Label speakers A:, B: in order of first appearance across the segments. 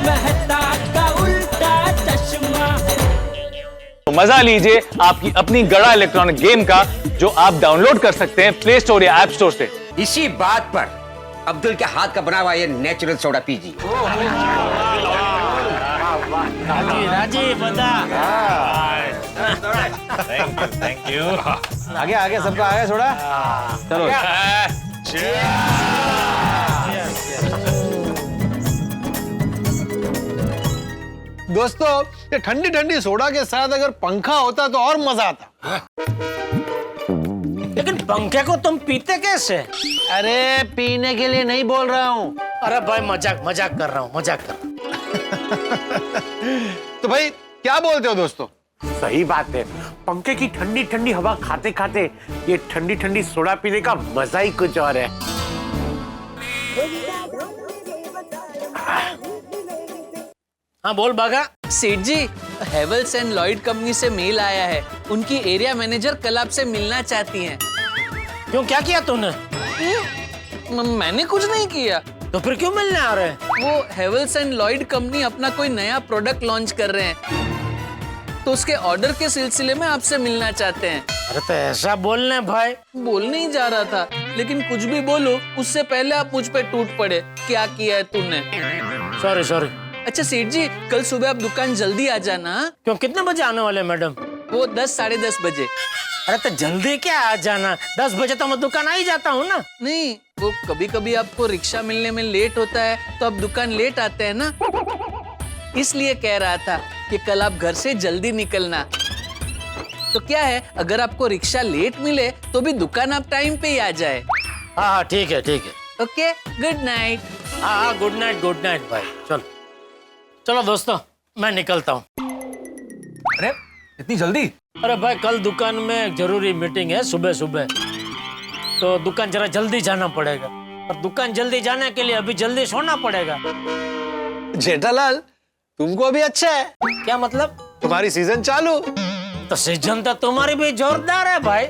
A: मेहता का उल्टा चश्मा।
B: तो मजा लीजिए आपकी अपनी गड़ा इलेक्ट्रॉनिक गेम का, जो आप डाउनलोड कर सकते हैं प्ले स्टोर या ऐप स्टोर से।
C: इसी बात पर अब्दुल के हाथ का बना हुआ ये नेचुरल सोडा पीजिए।
D: राजी बता।
B: Thank you.
E: आगे आगे सबका आगे थोड़ा। चलो दोस्तों, ये ठंडी ठंडी सोडा के साथ अगर पंखा होता तो और मजा आता।
D: लेकिन पंखे को तुम पीते कैसे?
E: अरे पीने के लिए नहीं बोल रहा हूँ।
D: अरे भाई मजाक मजाक कर रहा हूँ, मजाक कर रहा
E: तो भाई क्या बोलते हो दोस्तों?
F: सही बात है, पंखे की ठंडी ठंडी हवा खाते खाते ये ठंडी ठंडी सोडा पीने का मजा ही कुछ और है।
D: हाँ बोल बागा।
G: सेठ जी, हेवल्स एंड लॉयड कंपनी से मेल आया है। उनकी एरिया मैनेजर कल आपसे मिलना चाहती हैं।
D: क्यों, क्या किया तूने?
G: मैंने कुछ नहीं किया।
D: तो फिर क्यों मिलने आ रहे हैं?
G: वो हेवल्स एंड लॉयड कंपनी अपना कोई नया प्रोडक्ट लॉन्च कर रहे हैं, तो उसके ऑर्डर के सिलसिले में आपसे मिलना चाहते हैं।
D: अरे तो ऐसा बोलने भाई।
G: बोलने ही जा रहा था, लेकिन कुछ भी बोलो उससे पहले आप मुझ पे टूट पड़े। क्या किया है तूने?
D: Sorry sorry.
G: अच्छा सेठ जी, कल सुबह आप दुकान जल्दी आ जाना।
D: क्यों, कितने बजे आने वाले मैडम?
G: वो 10 साढ़े 10 बजे।
D: अरे तो जल्दी क्या आ जाना, 10 बजे तो मैं दुकान आ ही जाता हूँ ना।
G: नहीं, वो कभी कभी आपको रिक्शा मिलने में लेट होता है तो आप दुकान लेट आते हैं ना, इसलिए कह रहा था कि कल आप घर से जल्दी निकलना। तो क्या है, अगर आपको रिक्शा लेट मिले तो भी दुकान आप टाइम पे ही आ जाए।
D: हाँ ठीक है ठीक है।
G: Okay, good night.
D: हाँ गुड नाइट भाई। चलो चलो दोस्तों, मैं निकलता हूँ।
E: अरे इतनी जल्दी?
D: अरे भाई कल दुकान में एक जरूरी मीटिंग है सुबह सुबह, तो दुकान जरा जल्दी जाना पड़ेगा। और दुकान जल्दी जाने के लिए अभी जल्दी सोना पड़ेगा।
E: जेठालाल, तुमको भी अच्छा है।
D: क्या मतलब?
E: तुम्हारी सीजन चालू।
D: तो सीजन तो तुम्हारी भी जोरदार है भाई।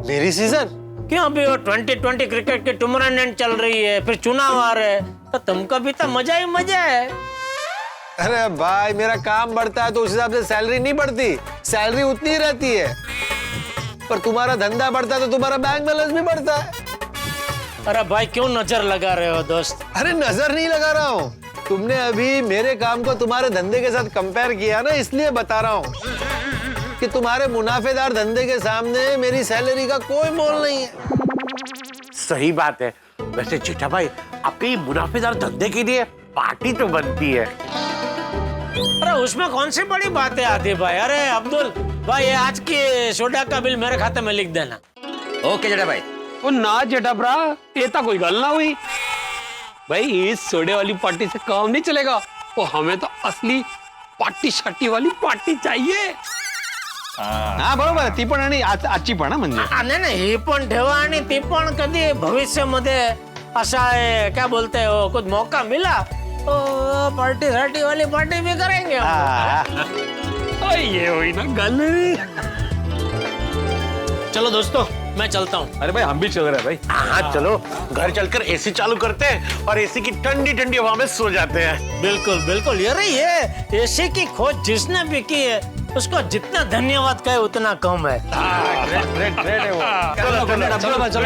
E: मेरी सीजन?
D: क्यों, अभी वो 2020 क्रिकेट की टूर्नामेंट चल रही है, फिर चुनाव आ रहे हैं, तो तुमको भी तो मजा ही मजा है।
E: अरे भाई, मेरा काम बढ़ता है तो उस हिसाब से सैलरी नहीं बढ़ती, सैलरी उतनी ही रहती है। पर तुम्हारा धंधा बढ़ता है तो तुम्हारा बैंक बैलेंस भी बढ़ता है।
D: अरे भाई क्यों नजर लगा रहे हो दोस्त?
E: अरे नजर नहीं लगा रहा हूँ, तुमने अभी मेरे काम को तुम्हारे धंधे के साथ कंपेयर किया ना, इसलिए बता रहा हूँ कि तुम्हारे मुनाफेदार धंधे के सामने मेरी सैलरी का कोई मोल नहीं है।
F: सही बात है। वैसे जेठा भाई, आपके मुनाफेदार धंधे के लिए पार्टी तो बनती है।
D: अरे उसमें कौन सी बड़ी बातें आती है भाई। अरे अब्दुल भाई, ये आज की सोडा का बिल मेरे खाते में लिख देना।
C: ओके जेठा भाई।
H: वो ना जेठा भरा, ये तो कोई गल ना हुई भाई। इस सोडे वाली पार्टी से काम नहीं चलेगा। वो हमें तो असली पार्टी शाटी वाली पार्टी चाहिए।
E: हाँ बरोबर, ती पण आणि आजची पण म्हणजे
D: नाही ही पण ठेवा आणि ती पण कधी भविष्यामध्ये असा है, क्या बोलते हो, कुछ मौका मिला तो पार्टी शार्टी वाली पार्टी भी करेंगे।
H: ये हुई ना गल।
D: चलो दोस्तों, मैं चलता हूँ।
E: अरे भाई हम भी चल रहे हैं भाई।
F: हाँ चलो, घर चलकर एसी चालू करते हैं और एसी की ठंडी ठंडी हवा में सो जाते हैं।
D: बिल्कुल बिल्कुल। ये एसी की खोज जिसने भी की है, उसको जितना धन्यवाद कहे उतना कम है।
E: ग्रेट है वो। चलो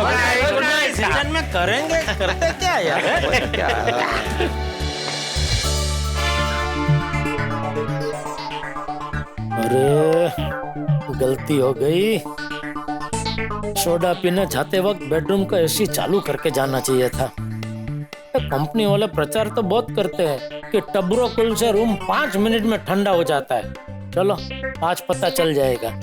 D: सीजन में करेंगे, करते क्या यार। अरे गलती हो गई, सोडा पीने जाते वक्त बेडरूम का एसी चालू करके जाना चाहिए था। कंपनी वाले प्रचार तो बहुत करते हैं कि टब्रो कुल से रूम 5 मिनट में ठंडा हो जाता है। चलो आज पता चल जाएगा।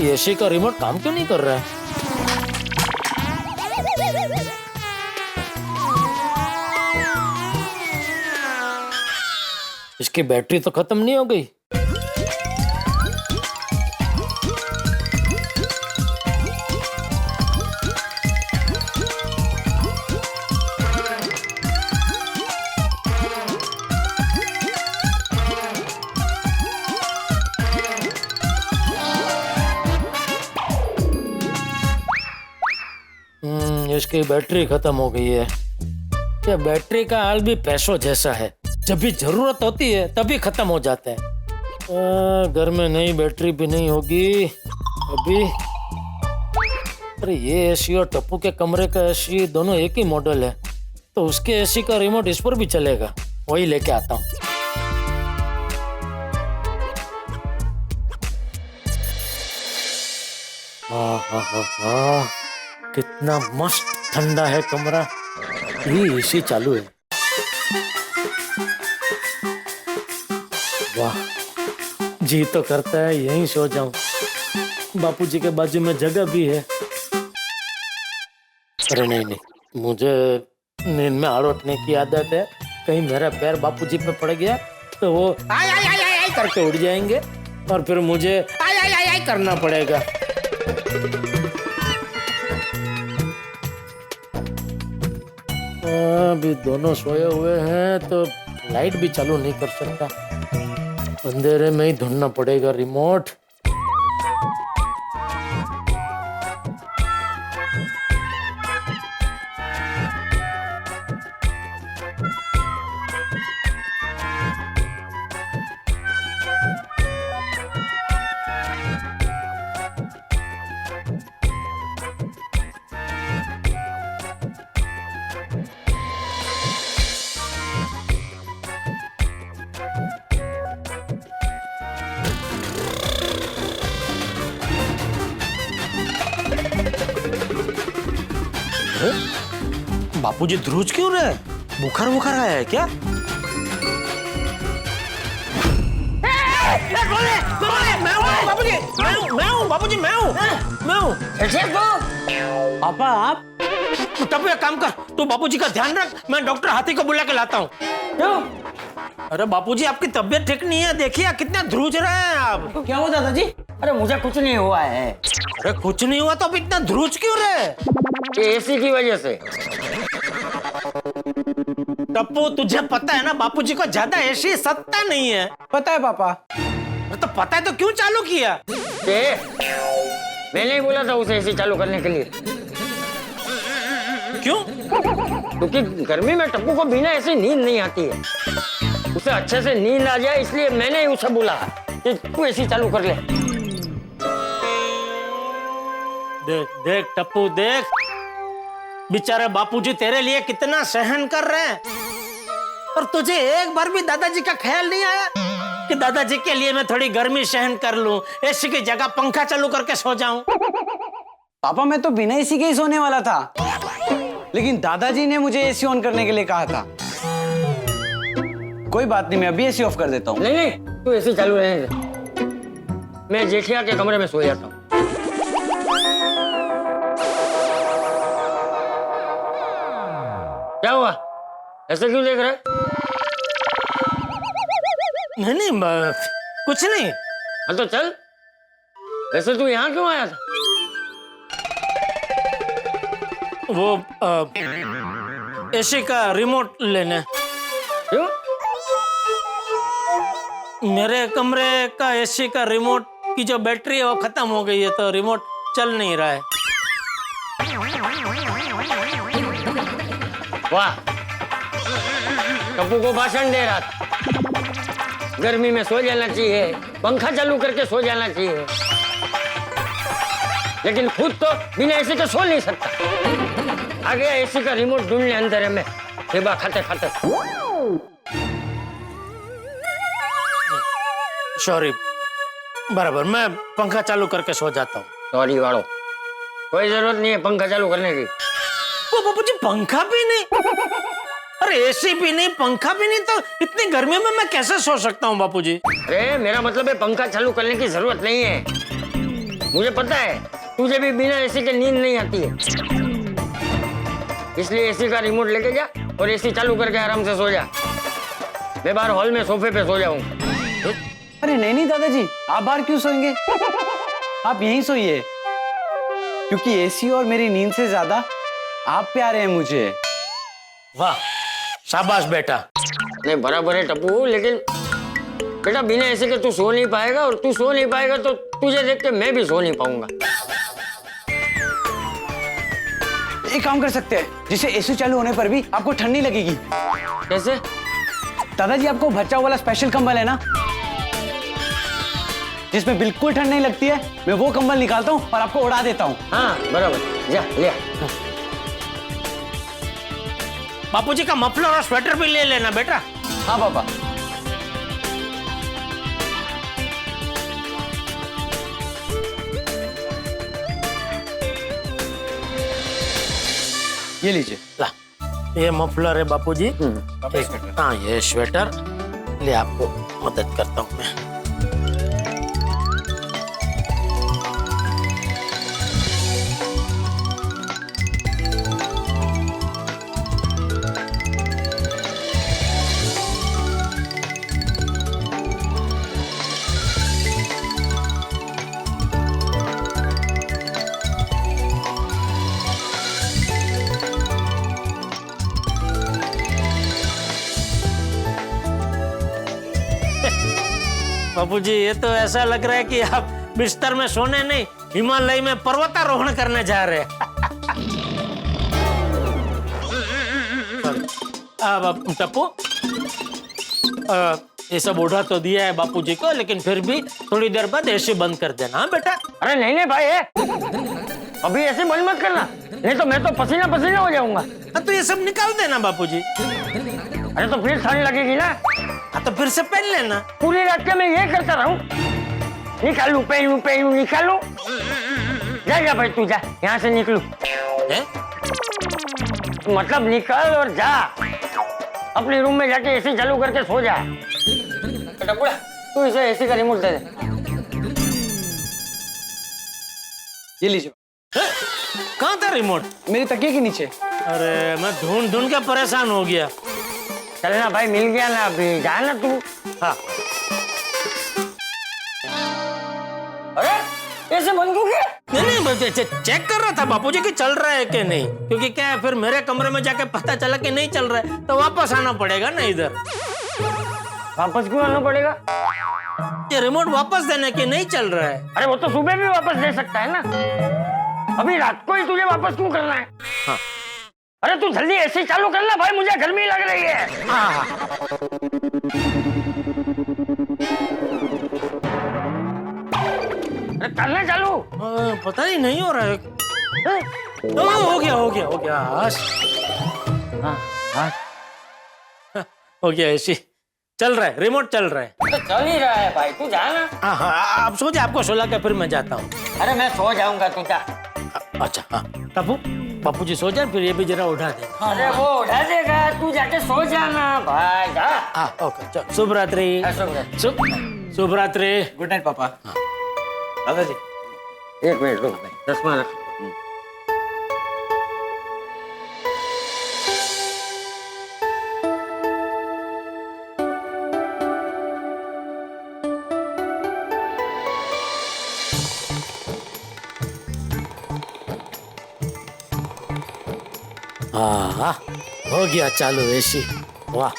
D: एसी का रिमोट काम क्यों नहीं कर रहा है? इसकी बैटरी तो खत्म नहीं हो गई। इसकी बैटरी खत्म हो गई है। ये बैटरी का हाल भी पैसों जैसा है, जब भी जरूरत होती है तभी खत्म हो जाता है। घर में नई बैटरी भी नहीं होगी अभी। अरे ये एसी और टप्पू के कमरे का एसी दोनों एक ही मॉडल है, तो उसके एसी का रिमोट इस पर भी चलेगा। वही लेके आता हूँ। कितना मस्त ठंडा है कमरा, ये एसी चालू है। वाह, जी तो करता है यहीं सो जाऊं। बापूजी के बाजू में जगह भी है। अरे नहीं, मुझे नींद में आड़ोटने की आदत है। कहीं मेरा पैर बापूजी पे पड़ गया तो वो आई आई आई आई करके उड़ जाएंगे और फिर मुझे आई आई आई आई करना पड़ेगा। अभी दोनों सोए हुए हैं तो लाइट भी चालू नहीं कर सकता। अंधेरे में ही ढूंढना पड़ेगा रिमोट। बापूजी ध्रुज क्यों रहे? बुखार आया है क्या? पापा आप तब एक काम कर, तू बापूजी का ध्यान रख, मैं डॉक्टर हाथी को बुला के लाता हूँ। क्यों? अरे बापूजी आपकी तबीयत ठीक नहीं है, देखिए कितना ध्रुज रहे हैं आप।
I: क्या हुआ दादाजी? अरे मुझे कुछ नहीं हुआ है।
D: अरे कुछ नहीं हुआ तो अब इतना ध्रुज क्यों रहे?
I: एसी की वजह से।
D: टप्पू तुझे पता है ना बापूजी को ज्यादा एसी सत्ता नहीं है।
I: पता है पापा।
D: तो पता है तो क्यों चालू किया?
I: मैंने ही बोला था उसे एसी चालू करने के लिए।
D: क्यों?
I: क्योंकि गर्मी में टप्पू को बिना ऐसी नींद नहीं आती है। उसे अच्छे से नींद आ जाए इसलिए मैंने ही उसे बोला कि तू एसी चालू कर ले।
D: देख देख टप्पू देख, बेचारे बापूजी तेरे लिए कितना सहन कर रहे हैं, और तुझे एक बार भी दादाजी का ख्याल नहीं आया कि दादाजी के लिए मैं थोड़ी गर्मी सहन कर लूं, एसी की जगह पंखा चालू करके सो जाऊं।
J: पापा मैं तो बिना एसी के ही सोने वाला था, लेकिन दादाजी ने मुझे एसी ऑन करने के लिए कहा था। कोई बात नहीं, मैं अभी एसी ऑफ कर देता हूँ।
I: नहीं, तू एसी चालू रहने दे। मैं जेठिया के कमरे में सो जाता हूँ। क्या हुआ? ऐसे क्यों देख रहा है?
D: नहीं, कुछ नहीं।
I: हाँ तो चल। वैसे तू यहाँ क्यों आया था?
D: वो एसी का रिमोट लेने।
I: क्यों?
D: मेरे कमरे का एसी का रिमोट की जो बैटरी है वो खत्म हो गई है, तो रिमोट चल नहीं रहा है।
I: वाह, टप्पू को भाषण दे रहा था। गर्मी में सो जाना चाहिए, पंखा चालू करके सो जाना चाहिए, लेकिन खुद तो बिना एसी के सो नहीं सकता। आ गया एसी का रिमोट ढूंढने अंधेरे में, सेवा खाते खाते।
D: सॉरी, बराबर, मैं पंखा चालू करके सो जाता हूँ।
I: सॉरी वालों, कोई जरूरत नहीं है पंखा चालू करने की।
D: वो बापूजी पंखा भी नहीं, अरे एसी भी नहीं, पंखा भी नहीं, तो इतनी गर्मी में मैं कैसे सो सकता हूँ बापूजी?
I: अरे मेरा मतलब है पंखा चालू करने की जरूरत नहीं है। मुझे पता है तुझे भी बिना एसी के नींद नहीं आती है, इसलिए एसी का रिमोट लेके जा और एसी चालू करके आराम से सो जा। मैं बाहर हॉल में सोफे पे सो जाऊं।
J: अरे नहीं दादाजी, आप बाहर क्यों सोएंगे? आप यहीं सोइए, क्योंकि एसी और मेरी नींद से ज्यादा आप प्यारे हैं मुझे।
D: वाह, शाबाश बेटा।
I: नहीं बराबर है टप्पू, लेकिन बेटा बिना एसी के तू सो नहीं पाएगा, और तू सो नहीं पाएगा तो तुझे देख के मैं भी सो नहीं पाऊंगा।
J: एक काम कर सकते हैं, जिससे एसी चालू होने पर भी आपको ठंड नहीं लगेगी।
I: कैसे?
J: दादाजी आपको बचाव वाला स्पेशल कंबल है ना, जिसमें बिल्कुल ठंड नहीं लगती है, मैं वो कंबल निकालता हूँ और आपको उड़ा देता हूँ।
I: हाँ बराबर, जा ले आ।
D: बापूजी का मफलर और स्वेटर भी ले लेना बेटा।
J: हाँ पापा। ये लीजिए।
D: ला, ये मफलर है बापूजी। हाँ ये स्वेटर ले, आपको मदद करता हूँ मैं। बापूजी ये तो ऐसा लग रहा है कि आप बिस्तर में सोने नहीं, हिमालय में पर्वतारोहण करने जा रहे हैं। अब टप्पू, ये सब उड़ा तो दिया है बापूजी को, लेकिन फिर भी थोड़ी देर बाद एसी बंद कर देना। हाँ बेटा।
I: अरे नहीं नहीं भाई, अभी ऐसे बंद मत करना, नहीं तो मैं तो पसीना पसीना हो जाऊंगा।
D: तो ये सब निकाल देना बापूजी।
I: अरे तो फिर ठंड लगेगी ना।
D: तो फिर से पहन लेना।
I: पूरी रात के मैं ये करता रहूं, निकालू पहनू निकालू। जा जा भाई, तू जा, यहाँ से निकलू। मतलब निकल और जा, अपने रूम में जाके एसी चालू करके सो जा। टपुड़ा, तू इसे एसी का रिमोट दे दे।
J: ये लीजिए।
D: कहाँ था रिमोट?
J: मेरी तकिए के नीचे।
D: अरे मैं ढूंढ ढूंढ के परेशान हो गया।
I: चलना भाई, मिल गया ना, अभी जा ना तू।
D: हाँ।
I: अरे ऐसे बंद क्यों किया?
D: नहीं चेक कर रहा था बापूजी कि चल रहा है कि नहीं, क्योंकि क्या है फिर मेरे कमरे में जाके पता चला कि नहीं चल रहा है तो वापस आना पड़ेगा ना इधर।
I: वापस क्यों आना पड़ेगा?
D: ये रिमोट वापस देने की नहीं चल रहा है।
I: अरे वो तो सुबह भी वापस दे सकता है ना, अभी रात को ही तुझे वापस क्यों करना है?
D: हाँ।
I: अरे तू जल्दी एसी चालू करना भाई, मुझे गर्मी लग रही है।
D: हाँ।
I: अरे करना चालू।
D: पता ही नहीं हो रहा है। हो गया। हाँ। हो गया, एसी चल रहा है, रिमोट चल रहा है।
I: तो चल ही रहा है भाई, तू जाना।
D: हाँ, आप सो जा, आपको सुला के फिर मैं जाता हूँ।
I: अरे मैं सो जाऊंगा, तू जा।
D: अच्छा हाँ, टप्पू बापूजी सो जाए, फिर ये भी जरा उठा दे।
I: अरे वो उठा देगा, तू जाके सो जाना भाई, जा।
D: हाँ ओके, चल शुभ रात्रि। शुभ रात्रि।
J: गुड नाइट पापा। दादाजी
I: एक मिनट रुक, चश्मा रख।
D: हाँ, हो गया चालू एसी। वाह।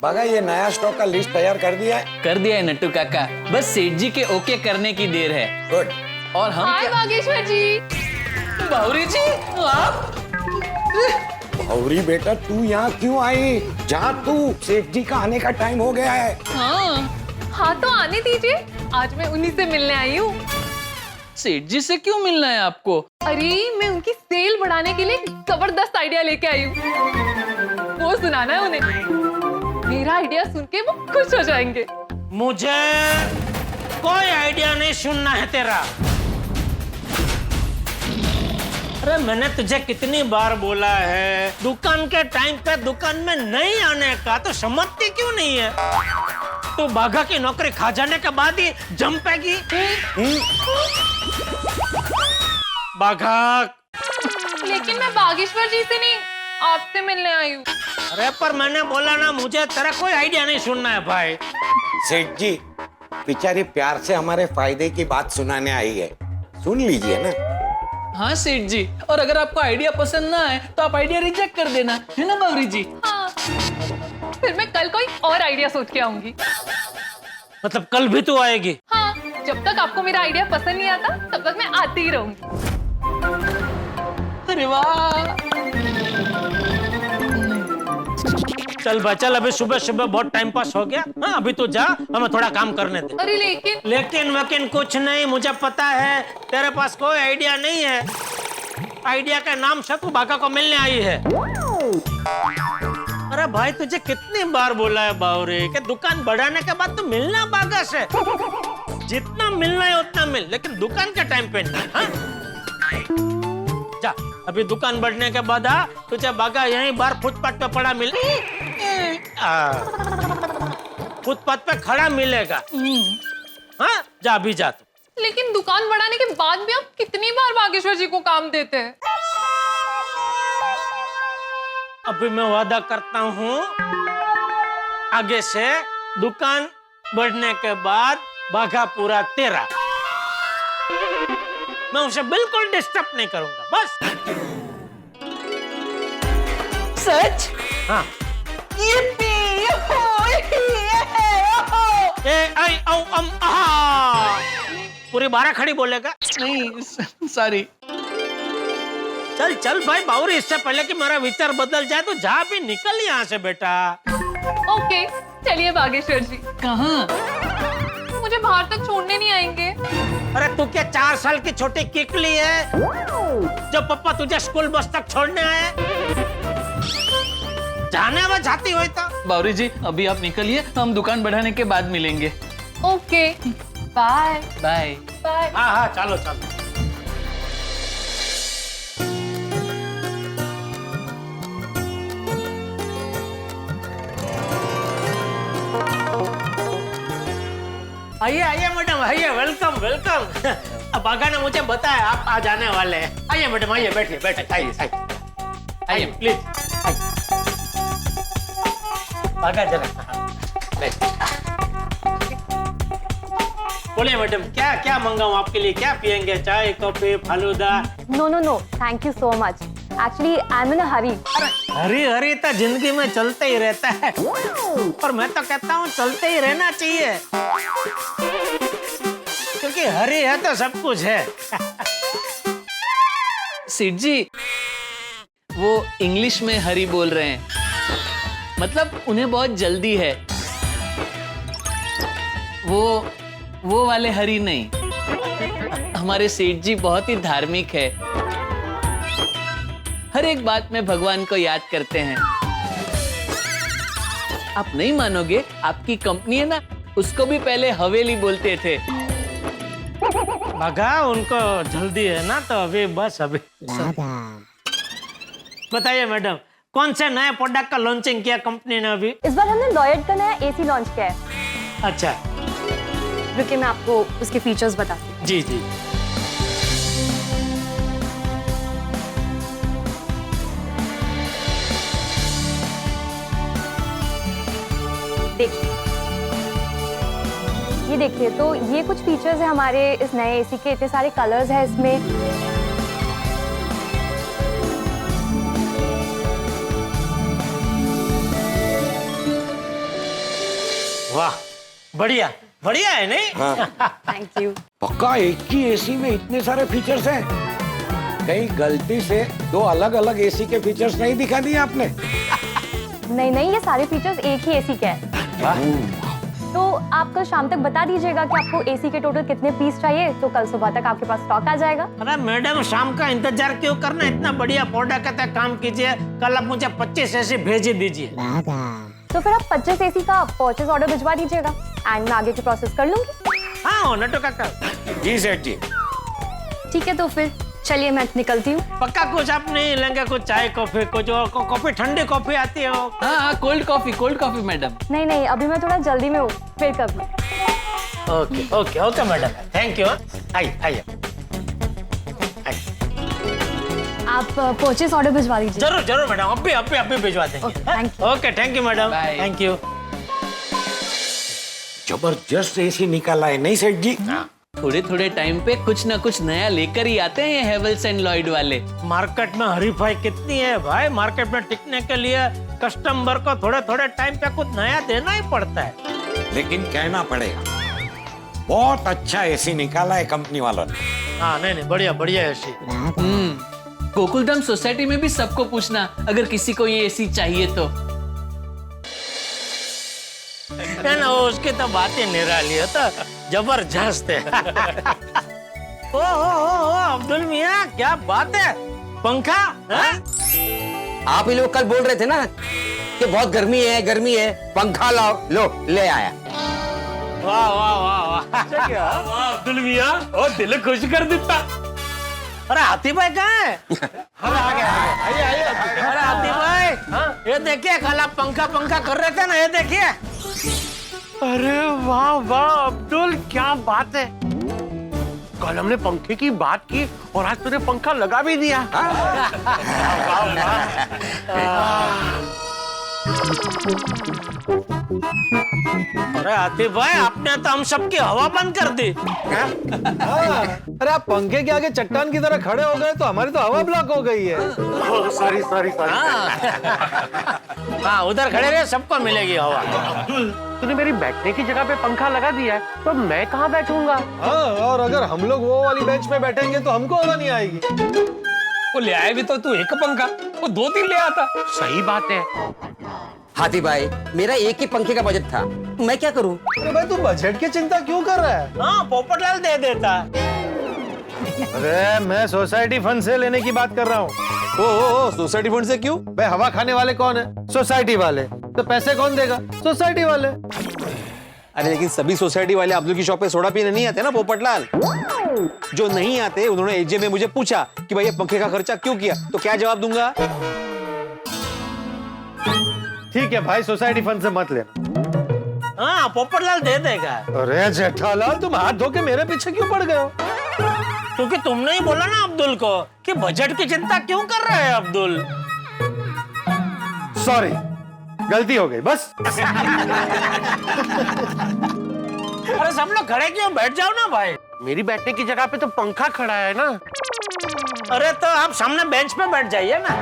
K: बागा, ये नया स्टॉक का लिस्ट तैयार कर दिया है?
G: कर दिया है नट्टू काका, बस सेठ जी के ओके करने की देर है।
K: गुड।
G: और हम
L: हाय बागेश्वर जी।
G: बावरी जी आप?
K: भौरी बेटा, तू यहाँ क्यों आई? जा तू, सेठ जी का आने का टाइम हो गया है।
L: हाँ तो आने दीजिए, आज मैं उन्हीं से मिलने आई हूँ।
G: सेठ जी से क्यों मिलना है आपको?
L: अरे मैं उनकी सेल बढ़ाने के लिए जबरदस्त आइडिया लेके आई हूँ, वो सुनाना है उन्हें। मेरा आइडिया सुन के वो खुश हो जाएंगे।
D: मुझे कोई आइडिया नहीं सुनना है तेरा। अरे मैंने तुझे कितनी बार बोला है दुकान के टाइम पे दुकान में नहीं आने का, तो समझती क्यों नहीं है? तो बाघा की नौकरी खा जाने के बाद ही जंपेगी। बाघा।
L: लेकिन मैं बागेश्वर जी से नहीं, आपसे मिलने आई हूँ।
D: अरे पर मैंने बोला ना, मुझे तेरा कोई आइडिया नहीं सुनना है भाई।
K: सेठ जी बेचारी प्यार से हमारे फायदे की बात सुनाने आई है, सुन लीजिए ना।
G: हाँ सेठ जी, और अगर आपको आइडिया पसंद ना आए तो आप आइडिया रिजेक्ट कर देना, है ना बावरी जी?
L: हाँ, फिर मैं कल कोई और आइडिया सोच के आऊंगी।
D: मतलब कल भी तू आएगी?
L: हाँ, जब तक आपको मेरा आइडिया पसंद नहीं आता तब तक मैं आती ही रहूंगी।
G: अरे वाह।
D: चल भाई चल, अभी सुबह सुबह बहुत टाइम पास हो गया। हाँ अभी तो जा, हमें थोड़ा काम करने दे।
L: अरे लेकिन
D: वकीन कुछ नहीं, मुझे पता है तेरे पास कोई आइडिया नहीं है। आइडिया के नाम से तू बाका को मिलने आई है। अरे भाई तुझे कितनी बार बोला है बावरे कि दुकान बढ़ाने के बाद तो मिलना बागा से, जितना मिलना है उतना मिल, लेकिन दुकान के टाइम पे नहीं। हाँ? जा अभी दुकान बढ़ने के बाद आ, तुझे बागा यहीं बाहर फुटपाथ पे पड़ा मिल, फुटपाथ पे खड़ा मिलेगा। हाँ जा अभी जा तू।
L: लेकिन दुकान बढ़ाने के बाद भी आप कितनी बार बागेश्वर जी को काम देते हैं?
D: अभी मैं वादा करता हूँ आगे से दुकान बढ़ने के बाद बाघा पूरा तेरा, मैं उसे बिल्कुल डिस्टर्ब नहीं करूंगा बस।
G: सच?
D: हाँ। पूरी 12 खड़ी बोलेगा?
G: नहीं सॉरी।
D: चल चल भाई बावरी, इससे पहले कि मेरा विचार बदल जाए तो जा भी निकल यहाँ से बेटा।
L: ओके चलिए बागेश्वर जी।
G: कहाँ?
L: मुझे बाहर तक छोड़ने नहीं आएंगे?
D: अरे तू क्या 4 साल की छोटी किकली है जो पापा तुझे स्कूल बस तक छोड़ने आए? जाने वो जाती हुई तो।
G: बावरी जी अभी आप निकलिए, हम दुकान बढ़ाने के बाद मिलेंगे।
L: Okay bye
G: bye
L: bye.
D: हाँ हाँ चलो चलो। आइए आइए मैडम आइए, वेलकम वेलकम। अब बागा ने मुझे बताया आप आ जाने वाले हैं। आइए मैडम आइए, बैठिए बैठिए, आइए आइए आइए प्लीज। बागा जरा बोलिए मैडम, क्या क्या मंगाऊं आपके लिए? क्या पियेंगे, चाय coffee falooda?
M: No no no thank you so much, actually I am in a hurry.
D: Hurry hurry तो जिंदगी में चलते ही रहता है, और मैं तो कहता हूँ चलते ही रहना चाहिए, क्योंकि हरी है तो सब कुछ है।
G: सेठ जी वो इंग्लिश में हरी बोल रहे हैं, मतलब उन्हें बहुत जल्दी है। वो वाले हरी नहीं। हमारे सेठ जी बहुत ही धार्मिक है, हर एक बात में भगवान को याद करते हैं। आप नहीं मानोगे, आपकी कंपनी है ना, उसको भी पहले हवेली बोलते थे।
D: भगा उनको जल्दी है ना, तो अभी बस अभी। बताइए मैडम, कौन से नए प्रोडक्ट का लॉन्चिंग किया कंपनी ने अभी?
M: इस बार हमने लॉयड का नया एसी लॉन्च किया है।
D: अच्छा
M: रुकिए मैं आपको उसके फीचर्स बताती हूँ।
D: जी जी।
M: देखिए ये देखिए, तो ये कुछ फीचर्स है हमारे इस नए एसी के। इतने सारे कलर्स हैं इसमें।
D: वाह बढ़िया बढ़िया है नहीं?
M: Thank you.
K: पक्का एक ही एसी में इतने सारे फीचर्स हैं? कहीं गलती से 2 अलग अलग एसी के फीचर्स नहीं दिखा दिए आपने?
M: नहीं नहीं, ये सारे फीचर्स एक ही एसी के हैं। तो आप कल शाम तक बता दीजिएगा कि आपको एसी के टोटल कितने पीस चाहिए, तो कल सुबह तक आपके पास स्टॉक आ जाएगा।
D: अरे मैडम शाम का इंतजार क्यों करना, इतना बढ़िया प्रोडक्ट है, काम कीजिए, कल आप मुझे 25 एसी भेज दीजिए।
M: तो फिर आप 25 एसी का परचेज ऑर्डर भिजवा दीजिएगा एंड मैं आगे की प्रोसेस कर लूंगी।
D: हाँ नटो काका।
K: जी सेठ जी।
M: ठीक है तो फिर चलिए मैं निकलती हूँ।
D: पक्का कुछ आप नहीं लेंगे? कुछ चाय कॉफी, कुछ और कॉफी, ठंडी कॉफी आती है?
G: हाँ कोल्ड कॉफी मैडम।
M: नहीं नहीं, अभी मैं थोड़ा जल्दी में हूँ, फिर कभी।
D: Okay okay okay madam, thank you. आइए आइए।
M: आप परचेज ऑर्डर भिजवा दीजिए।
D: जरूर जरूर मैडम, अभी भिजवा देंगे। Okay thank you madam, thank you.
K: जबरदस्त एसी निकाला है नहीं सेठ जी?
G: थोड़े थोड़े टाइम पे कुछ ना कुछ नया लेकर ही आते हैं ये हेवल्स एंड लॉयड वाले।
D: मार्केट में हरीफाई कितनी है भाई, मार्केट में टिकने के लिए कस्टमर को थोड़े थोड़े टाइम पे कुछ नया देना ही पड़ता है।
K: लेकिन कहना पड़ेगा बहुत अच्छा एसी निकाला है कंपनी वालों ने।
D: हाँ नहीं बढ़िया बढ़िया एसी।
G: गोकुलधाम सोसाइटी में भी सबको पूछना अगर किसी को ये एसी चाहिए तो।
D: ना उसकी तो बातें निराली है तो जबरदस्त है। ओ अब्दुल मियाँ क्या बात है, पंखा है?
C: आप ही लोग कल बोल रहे थे ना कि बहुत गर्मी है, पंखा लाओ, लो ले आया।
D: वाह वाह वाह वाह वाह अब्दुल मियाँ, ओ दिल खुश कर देता। अरे हाथी भाई कहाँ है? आइए। अरे हाथी भाई, ये देखिए कल आप पंखा कर रहे थे ना, ये देखिए।
F: अरे वाह वाह अब्दुल, क्या बात है। कल हमने पंखे की बात की और आज तूने पंखा लगा भी दिया।
D: अरे आतिफ भाई, आपने तो हम सबकी हवा बंद कर दी।
E: अरे आप पंखे के आगे चट्टान की तरह खड़े हो गए तो हमारी तो हवा ब्लॉक हो गई है।
F: सॉरी।
D: हाँ उधर खड़े रहे, सबको मिलेगी हवा।
F: अब्दुल, तूने मेरी बैठने की जगह पे पंखा लगा दिया है, तो मैं कहाँ बैठूंगा?
E: हाँ, और अगर हम लोग वो वाली बेंच पे बैठेंगे तो हमको हवा नहीं आएगी।
H: वो ले आए भी तो तू एक पंखा, वो 2-3 ले आता।
F: सही बात है।
C: हाथी भाई, मेरा एक ही पंखे का बजट था, मैं क्या करूं?
E: अरे भाई तू बजट की चिंता क्यों कर रहा है?
D: हाँ पोपटलाल दे देता।
E: अरे मैं सोसाइटी फंड से लेने की बात कर रहा हूँ। ओ सोसाइटी फंड से क्यों? भाई हवा खाने वाले कौन है? सोसाइटी वाले। तो पैसे कौन देगा? सोसाइटी वाले।
N: अरे लेकिन सभी सोसाइटी वाले अब्दुल की शॉप पे सोडा पीने नहीं आते ना पोपटलाल। जो नहीं आते उन्होंने एजे में मुझे पूछा कि भाई ये पंखे का खर्चा क्यों किया, तो क्या जवाब दूंगा?
E: ठीक है भाई, सोसाइटी फंड से मत लेना।
D: हाँ पोपटलाल दे देगा।
E: अरे जेठालाल, तुम हाथ धो के मेरे पीछे क्यों पड़ गए हो?
D: क्योंकि तुमने ही बोला ना अब्दुल को कि बजट की चिंता क्यों कर रहे हैं अब्दुल।
E: सॉरी, गलती हो गई बस।
D: अरे सब लोग खड़े क्यों, बैठ जाओ ना भाई।
F: मेरी बैठने की जगह पे तो पंखा खड़ा है ना।
D: अरे तो आप सामने बेंच पे बैठ जाइए ना।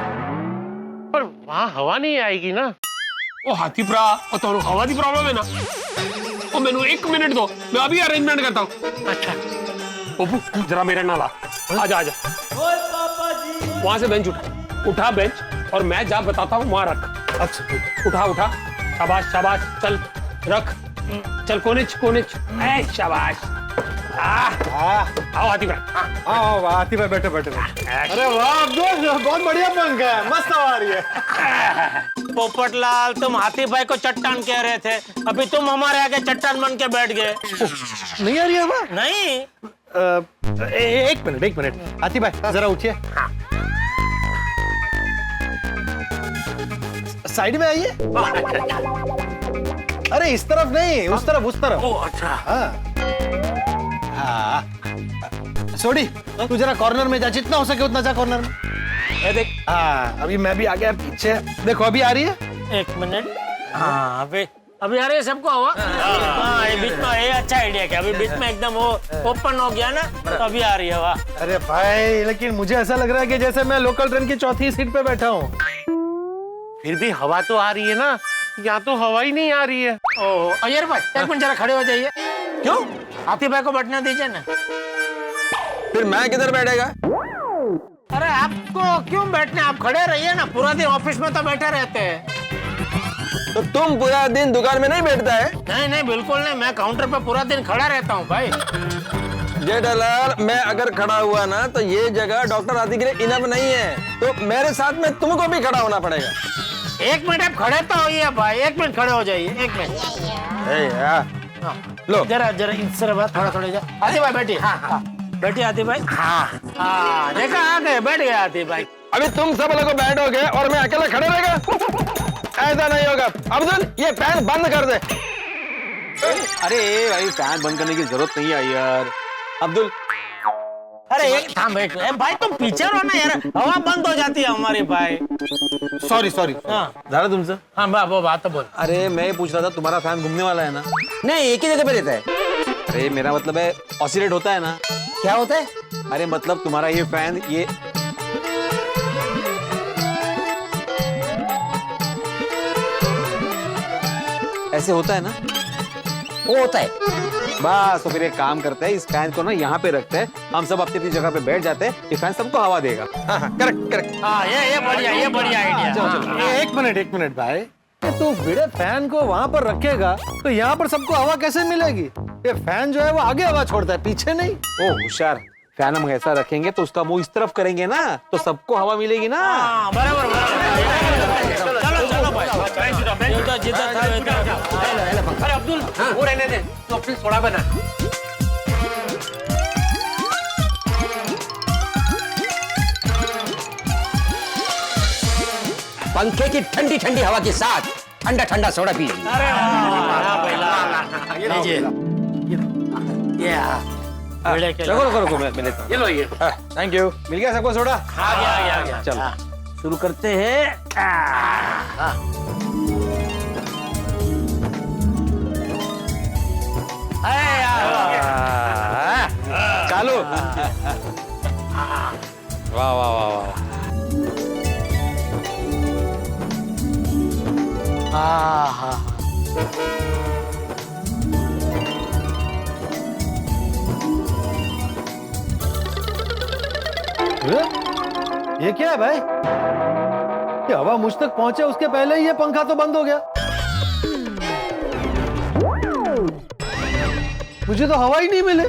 F: पर वहाँ हवा नहीं आएगी ना।
H: ओ हाथी भरा, ओ तो हवा की प्रॉब्लम है ना। ओ मैंने 1 मिनट दो, मैं अभी अरेंजमेंट करता हूँ।
F: अच्छा
H: ओपू जरा मेरे नाला आजा। वहां से बेंच उठा बेंच, और मैं जहाँ बताता हूँ वहां रख। अच्छा उठा, शाबाश, चल रख, चल कोने शाबाश। आओ हाथी भाई,
E: आओ हाथी भाई, बैठो। अरे वाह अब्दुल, बहुत बढ़िया पंखा है, मस्त हवा आ रही है।
D: पोपटलाल, तुम हाथी भाई को चट्टान कह रहे थे, अभी तुम हमारे आगे चट्टान बन के बैठ गए।
E: नहीं आ रही हवा?
D: नहीं।
E: एक मिनट हाथी भाई जरा उठिए। साइड में आइए। अरे इस तरफ नहीं, उस तरफ।
F: ओ अच्छा।
E: हाँ। सोडी, तू जरा कॉर्नर में जा, जितना हो सके उतना जा कॉर्नर में।
D: ये देख।
E: हाँ अभी मैं भी आ गया पीछे, देखो अभी आ रही है।
D: 1 मिनट। हाँ अभी आ रही है सबको हवा। हाँ ये बीच में, ये अच्छा आइडिया क्या, अभी बीच में एकदम वो ओपन हो गया ना, तो अभी आ रही है हवा।
E: अरे भाई लेकिन मुझे ऐसा लग रहा है कि जैसे मैं लोकल ट्रेन की 4थी सीट पे बैठा हूँ।
F: फिर भी हवा तो आ रही है ना, यहाँ तो हवा ही नहीं आ रही है।
D: ओह अय्यर भाई, 1 मिनट जरा खड़े हो जाइए। क्यों? हाथी भाई को बैठने दीजिए ना।
N: फिर मैं किधर बैठेगा?
D: अरे आपको क्यों बैठने, आप खड़े रहिए ना, पूरा दिन ऑफिस में तो बैठे रहते हैं।
N: तो तुम पूरा दिन दुकान में नहीं बैठता है?
D: नहीं बिल्कुल नहीं, मैं काउंटर पे पूरा दिन खड़ा रहता हूँ भाई।
N: जेठालाल, मैं अगर खड़ा हुआ ना तो ये जगह डॉक्टर आदि के लिए इनफ नहीं है, तो मेरे साथ में तुमको भी खड़ा होना पड़ेगा।
D: 1 मिनट आप खड़े तो होइए भाई, 1 मिनट खड़े हो जाइए, 1 मिनट। लो जरा इस तरह थोड़ा जा। आते भाई बैठिए। हाँ बैठिए आते भाई। हाँ देखा, आ गए, बैठ गए आते भाई।
N: अभी तुम सब लोग बैठोगे और मैं अकेला खड़े रहेगा? ऐसा नहीं होगा। अब्दुल, ये फैन बंद कर दे। अरे भाई फैन बंद करने की जरूरत नहीं है यार। अब्दुल,
D: अरे एक थाम बैठ भाई, तुम पीछे रहो ना यार, हवा बंद हो जाती है हमारी भाई।
E: सॉरी।
D: हाँ
N: ज़रा तुमसे।
D: हाँ वो बात तो बोल।
N: अरे मैं पूछ रहा था, तुम्हारा फैन घूमने वाला है ना?
C: नहीं, एक ही जगह पे रहता है।
N: अरे मेरा मतलब है ऑसिलेट होता है ना?
C: क्या होता है?
N: अरे मतलब तुम्हारा ये फैन ये ऐसे होता है ना?
C: वो होता है।
N: बस तो फिर एक काम करते हैं, इस फैन को ना यहाँ पे रखते हैं, हम सब अपनी अपनी जगह पे बैठ जाते हैं, ये फैन सबको हवा देगा।
E: Correct correct.
D: हाँ ये बढ़िया आइडिया।
E: एक मिनट भाई, तू बड़े फैन को वहां पर रखेगा तो यहाँ पर सबको हवा कैसे मिलेगी? ये फैन जो है वो आगे हवा छोड़ता है, पीछे नहीं।
N: ओ होशियार, फैन हम ऐसा रखेंगे तो उसका मुंह इस तरफ करेंगे ना, तो सबको हवा मिलेगी ना।
D: बराबर। चलो भाई, जिधर था।
F: अरे अब्दुल, वो रहने दे, तो अपनी सोडा बना।
C: पंखे की ठंडी ठंडी हवा के साथ ठंडा ठंडा सोडा पी।
D: अरे
N: रुको मैं लेता हूँ।
F: ये लो ये।
N: थैंक यू, मिल गया सबको सोडा?
D: आ गया।
N: चलो
D: शुरू करते हैं।
N: चालू। वाह।
E: ये क्या है भाई? ये हवा मुझ तक पहुंचे उसके पहले ही ये पंखा तो बंद हो गया। मुझे तो हवा ही नहीं मिले।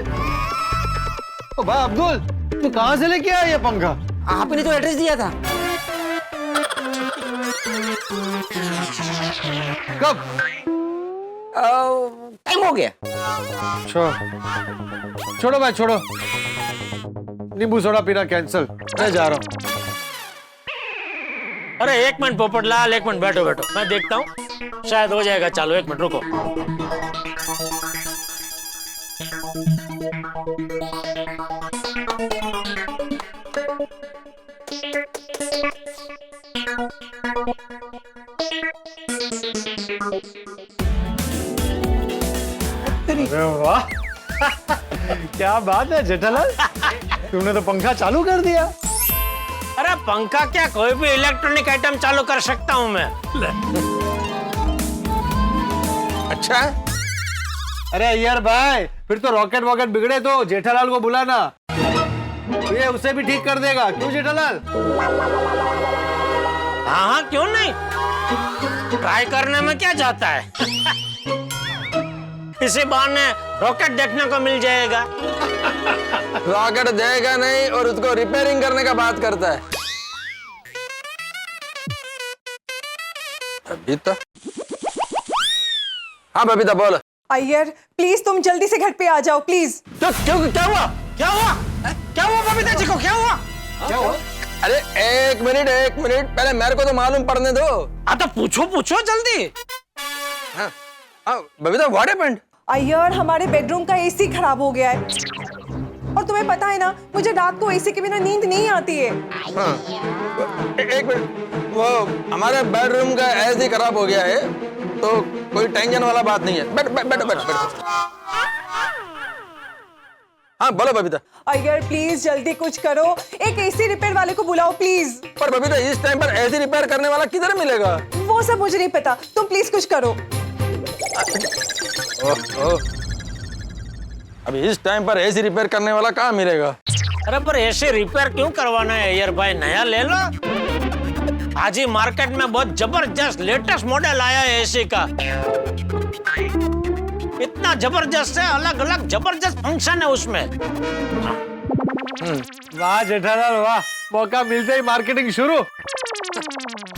E: ओ भाई अब्दुल, तू कहां से लेके आया ये पंखा?
C: आपने तो एड्रेस दिया था।
E: कब?
C: टाइम हो गया।
E: छोड़ो भाई छोड़ो, नींबू सोडा पीना कैंसिल, मैं जा रहा हूँ।
D: अरे एक मिनट पोपटलाल, एक मिनट बैठो, मैं देखता हूँ, शायद हो जाएगा चालू। एक मिनट रुको।
E: अरे वाह क्या बात है जेठालाल, तुमने तो पंखा चालू कर दिया।
D: अरे पंखा क्या, कोई भी इलेक्ट्रॉनिक आइटम चालू कर सकता हूँ मैं।
E: अच्छा, अरे यार भाई, फिर तो रॉकेट वॉकेट बिगड़े तो जेठालाल को बुलाना, ये उसे भी ठीक कर देगा। क्यों जेठालाल?
D: हाँ क्यों नहीं, ट्राई करने में क्या जाता है। इसी बहाने रॉकेट देखने को मिल जाएगा।
N: रॉकेट देगा नहीं और उसको रिपेयरिंग करने का बात करता है। बबीता, हाँ बबीता बोल।
O: अय्यर प्लीज तुम जल्दी से घर पे आ जाओ प्लीज।
N: क्या हुआ बबीता जी को, क्या हुआ? अरे एक मिनट पहले मेरे को तो मालूम पड़ने दो।
D: तो पूछो जल्दी।
N: Babita what happened?
O: अय्यर हमारे बेडरूम का एसी खराब हो गया है और तुम्हें पता है ना, मुझे रात को एसी के बिना नींद नहीं आती है।
N: एक मिनट, वो हमारे बेडरूम का एसी खराब हो गया है तो कोई टेंशन वाला बात नहीं है। बैठो। हाँ बोलो बबीता।
O: अय्यर प्लीज जल्दी कुछ करो, एक एसी रिपेयर वाले को बुलाओ प्लीज।
N: पर बबीता इस टाइम पर एसी रिपेयर करने वाला किधर मिलेगा?
O: वो सब मुझे नहीं पता, तुम प्लीज कुछ करो।
N: अभी इस टाइम पर एसी रिपेयर करने वाला कहाँ मिलेगा?
D: अरे पर एसी रिपेयर क्यों करवाना है यार भाई, नया ले लो। आज ही मार्केट में बहुत जबरदस्त लेटेस्ट मॉडल आया है एसी का, इतना जबरदस्त है, अलग अलग जबरदस्त फंक्शन है उसमें।
E: वाह जेठालाल वाह, मौका मिलते ही मार्केटिंग शुरू।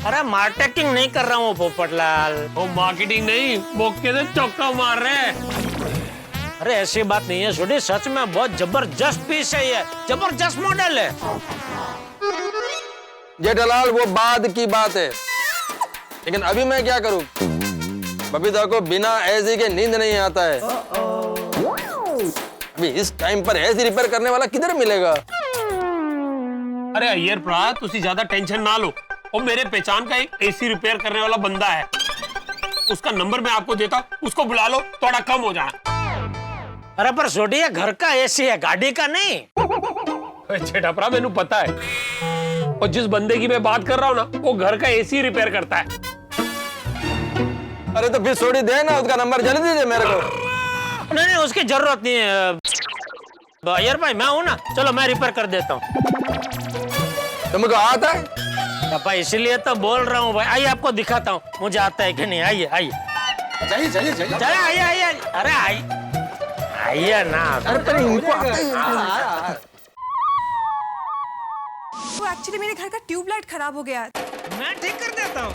D: अरे मार्केटिंग नहीं कर रहा हूँ पोपटलाल।
H: वो मार्केटिंग नहीं, मौके से चौका मार रहे हैं।
D: अरे ऐसी बात नहीं है छोटी, सच में बहुत जबरदस्त पीस है ये, जबरदस्त मॉडल है।
N: जेठालाल वो बाद की बात है, लेकिन अभी मैं क्या करूं? बबीता को बिना एसी के नींद नहीं आता है। अभी इस टाइम पर एसी रिपेयर करने वाला किधर मिलेगा?
H: अरे अय्यर भरा, तुसी ज्यादा टेंशन ना लो, और मेरे पहचान का एक एसी रिपेयर करने वाला बंदा है, उसका नंबर मैं आपको देता, उसको बुला लो, थोड़ा कम हो जाना।
D: अरे पर छोटी है, घर का एसी है, गाड़ी का नहीं।
H: छेटा भरा मैंने पता है, और जिस बंदे की मैं बात कर रहा हूँ ना, वो घर का एसी रिपेयर करता है।
N: अरे तो फिर छोड़ी दे ना, उसका नंबर जल्दी दे मेरे को।
D: उसकी जरूरत नहीं है। अय्यर भाई मैं हूं ना, चलो मैं रिपेयर कर देता हूँ।
N: तुमको आता है?
D: भाई इसीलिए तो बोल रहा हूँ भाई। आइए आपको दिखाता हूँ मुझे आता है कि नहीं। आइए आइए
N: चलिए चलिए चलिए।
D: चले आइए आइए। अरे आइए आइए ना।
N: अरे पर इनको आता है।
O: तो एक्चुअली मेरे घर का ट्यूबलाइट खराब हो गया है।
D: मैं ठीक कर देता हूँ।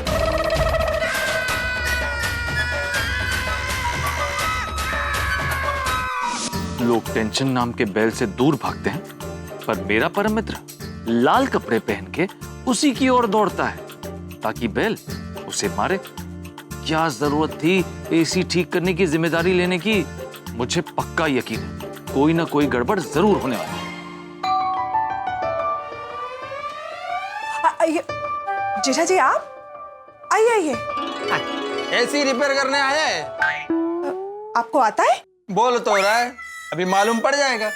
B: लोग टेंशन नाम के बैल से दूर भागते हैं, पर मेरा परम मित्र लाल कपड़े पहन के उसी की ओर दौड़ता है ताकि बैल उसे मारे। क्या जरूरत थी एसी ठीक करने की जिम्मेदारी लेने की? मुझे पक्का यकीन है कोई ना कोई गड़बड़ जरूर होने वाली है।
O: जेठा जी आप आइए आइए।
N: एसी रिपेयर करने आया है।
O: आपको आता है?
N: बोल तो रहा है, अभी मालूम पड़ जाएगा।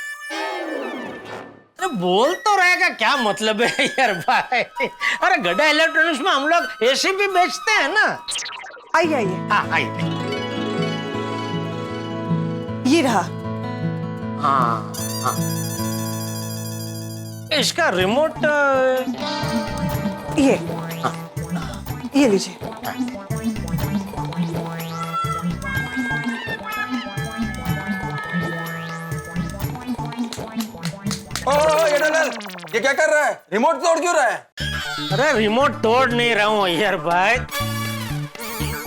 D: अरे बोल तो रहेगा, क्या मतलब है यार भाई। अरे गड्ढा इलेक्ट्रॉनिक्स में हम लोग एसी भी बेचते हैं ना।
O: आइए आइए।
D: हाँ आइए।
O: ये रहा।
D: हाँ हाँ। इसका रिमोट
O: ये लीजिए।
N: ये क्या कर रहा है? रिमोट तोड़ क्यों रहा है?
D: अरे रिमोट तोड़ नहीं रहा हूँ यार भाई।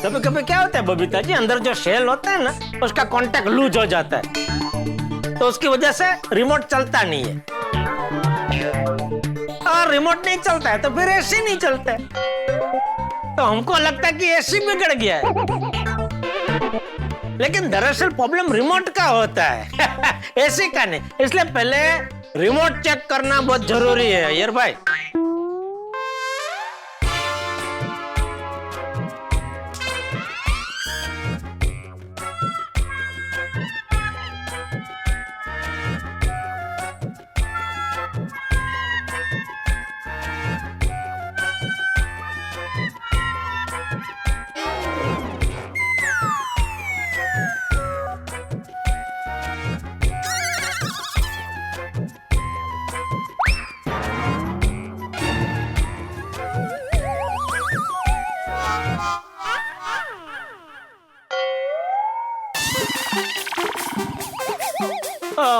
D: कभी कभी क्या होता है बबीता जी, अंदर जो शेल होता है ना उसका कांटेक्ट लूज हो जाता है, तो उसकी वजह से रिमोट चलता नहीं है। और रिमोट नहीं चलता है तो फिर एसी नहीं चलता है। तो हमको लगता है कि एसी बिगड़ गया है, लेकिन दरअसल प्रॉब्लम रिमोट का होता है एसी का नहीं। इसलिए पहले रिमोट चेक करना बहुत जरूरी है यार भाई।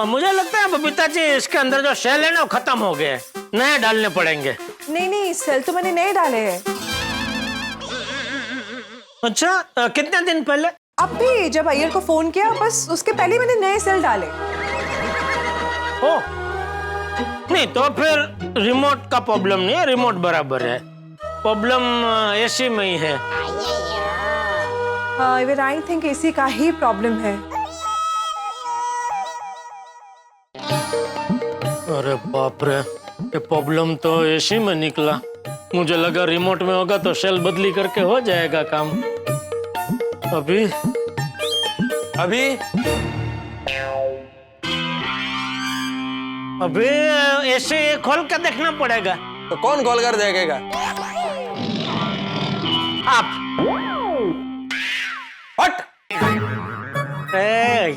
D: मुझे लगता है बबीता जी इसके अंदर जो शेल है ना वो खत्म हो गए, नए डालने पड़ेंगे।
O: नहीं नहीं, सेल तो मैंने नए डाले हैं।
D: अच्छा कितने दिन पहले?
O: अब भी जब अय्यर को फोन किया बस उसके पहले ही मैंने नए सेल डाले।
D: ओ नहीं तो फिर रिमोट का प्रॉब्लम नहीं है, रिमोट बराबर है, प्रॉब्लम एसी में ही है।
O: आई थिंक एसी का ही प्रॉब्लम है।
D: अरे बाप रे, ये प्रॉब्लम तो एसी में निकला। मुझे लगा रिमोट में होगा तो शेल बदली करके हो जाएगा काम। अभी एसी खोल कर देखना पड़ेगा।
N: तो कौन खोल कर देखेगा?
D: आप।
N: हट।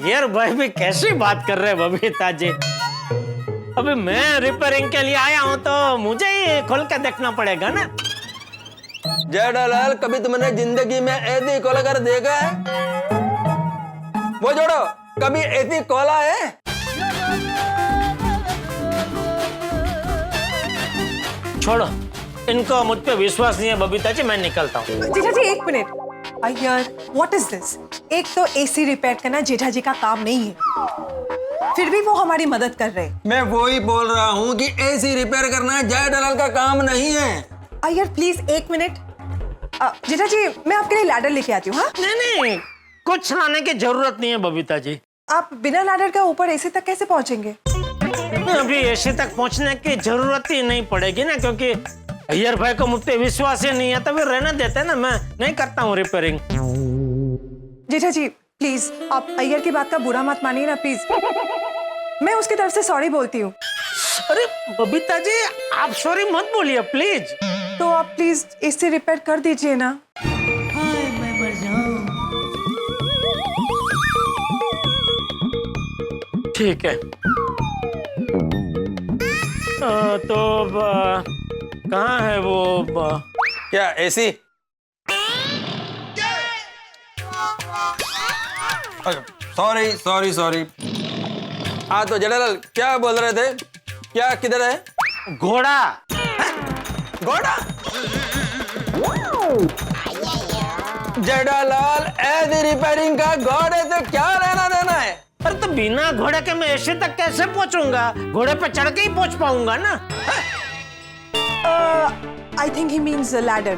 D: यार भाई भी कैसी बात कर रहे हैं बबीता जी। अभी मैं रिपेयरिंग के लिए आया हूँ तो मुझे ही खोल के देखना पड़ेगा ना।
N: जेठालाल, कभी तुमने जिंदगी में ऐसी खोल कर देखा है? वो जोड़ो, कभी ऐसी खोला है?
D: छोड़ो, इनको मुझ पे विश्वास नहीं है बबीता जी, मैं निकलता हूँ।
O: जेठा जी एक minute. Iyer, what is this? एक तो एसी रिपेयर करना जेठा जी का काम नहीं है, फिर भी वो हमारी मदद कर रहे हैं।
N: मैं वो ही बोल रहा हूँ कि एसी रिपेयर करना जेठालाल का काम नहीं है।
O: अय्यर प्लीज एक मिनट। जेठा जी मैं आपके लिए लैडर लेके आती हूँ। हाँ
D: नहीं, कुछ लाने की जरूरत नहीं है बबीता जी।
O: आप बिना लैडर का ऊपर एसी तक कैसे पहुँचेंगे?
D: अभी एसी तक पहुँचने की जरूरत ही नहीं पड़ेगी ना, क्योंकि अय्यर भाई को मुझ पे विश्वास ही नहीं है, तो फिर रहने देते हैं ना, मैं नहीं करता हूँ रिपेयरिंग।
O: जेठा जी प्लीज आप अय्यर की बात का बुरा मत मानिए ना प्लीज। मैं उसकी तरफ से सॉरी बोलती हूँ।
D: अरे बबीता जी आप सॉरी मत बोलिए प्लीज।
O: तो आप प्लीज एसी रिपेयर कर दीजिए ना।
D: ठीक है। तो कहाँ है वो
N: क्या एसी? Sorry sorry sorry. हाँ तो जेठालाल क्या बोल रहे थे? क्या किधर है?
D: घोड़ा।
N: घोड़ा? जेठालाल ऐसी रिपेयरिंग का घोड़े से क्या लेना देना है?
D: अरे तो बिना घोड़े के मैं एसी तक कैसे पहुंचूंगा? घोड़े पे चढ़ के ही पहुंच पाऊंगा ना।
O: I think he means ladder.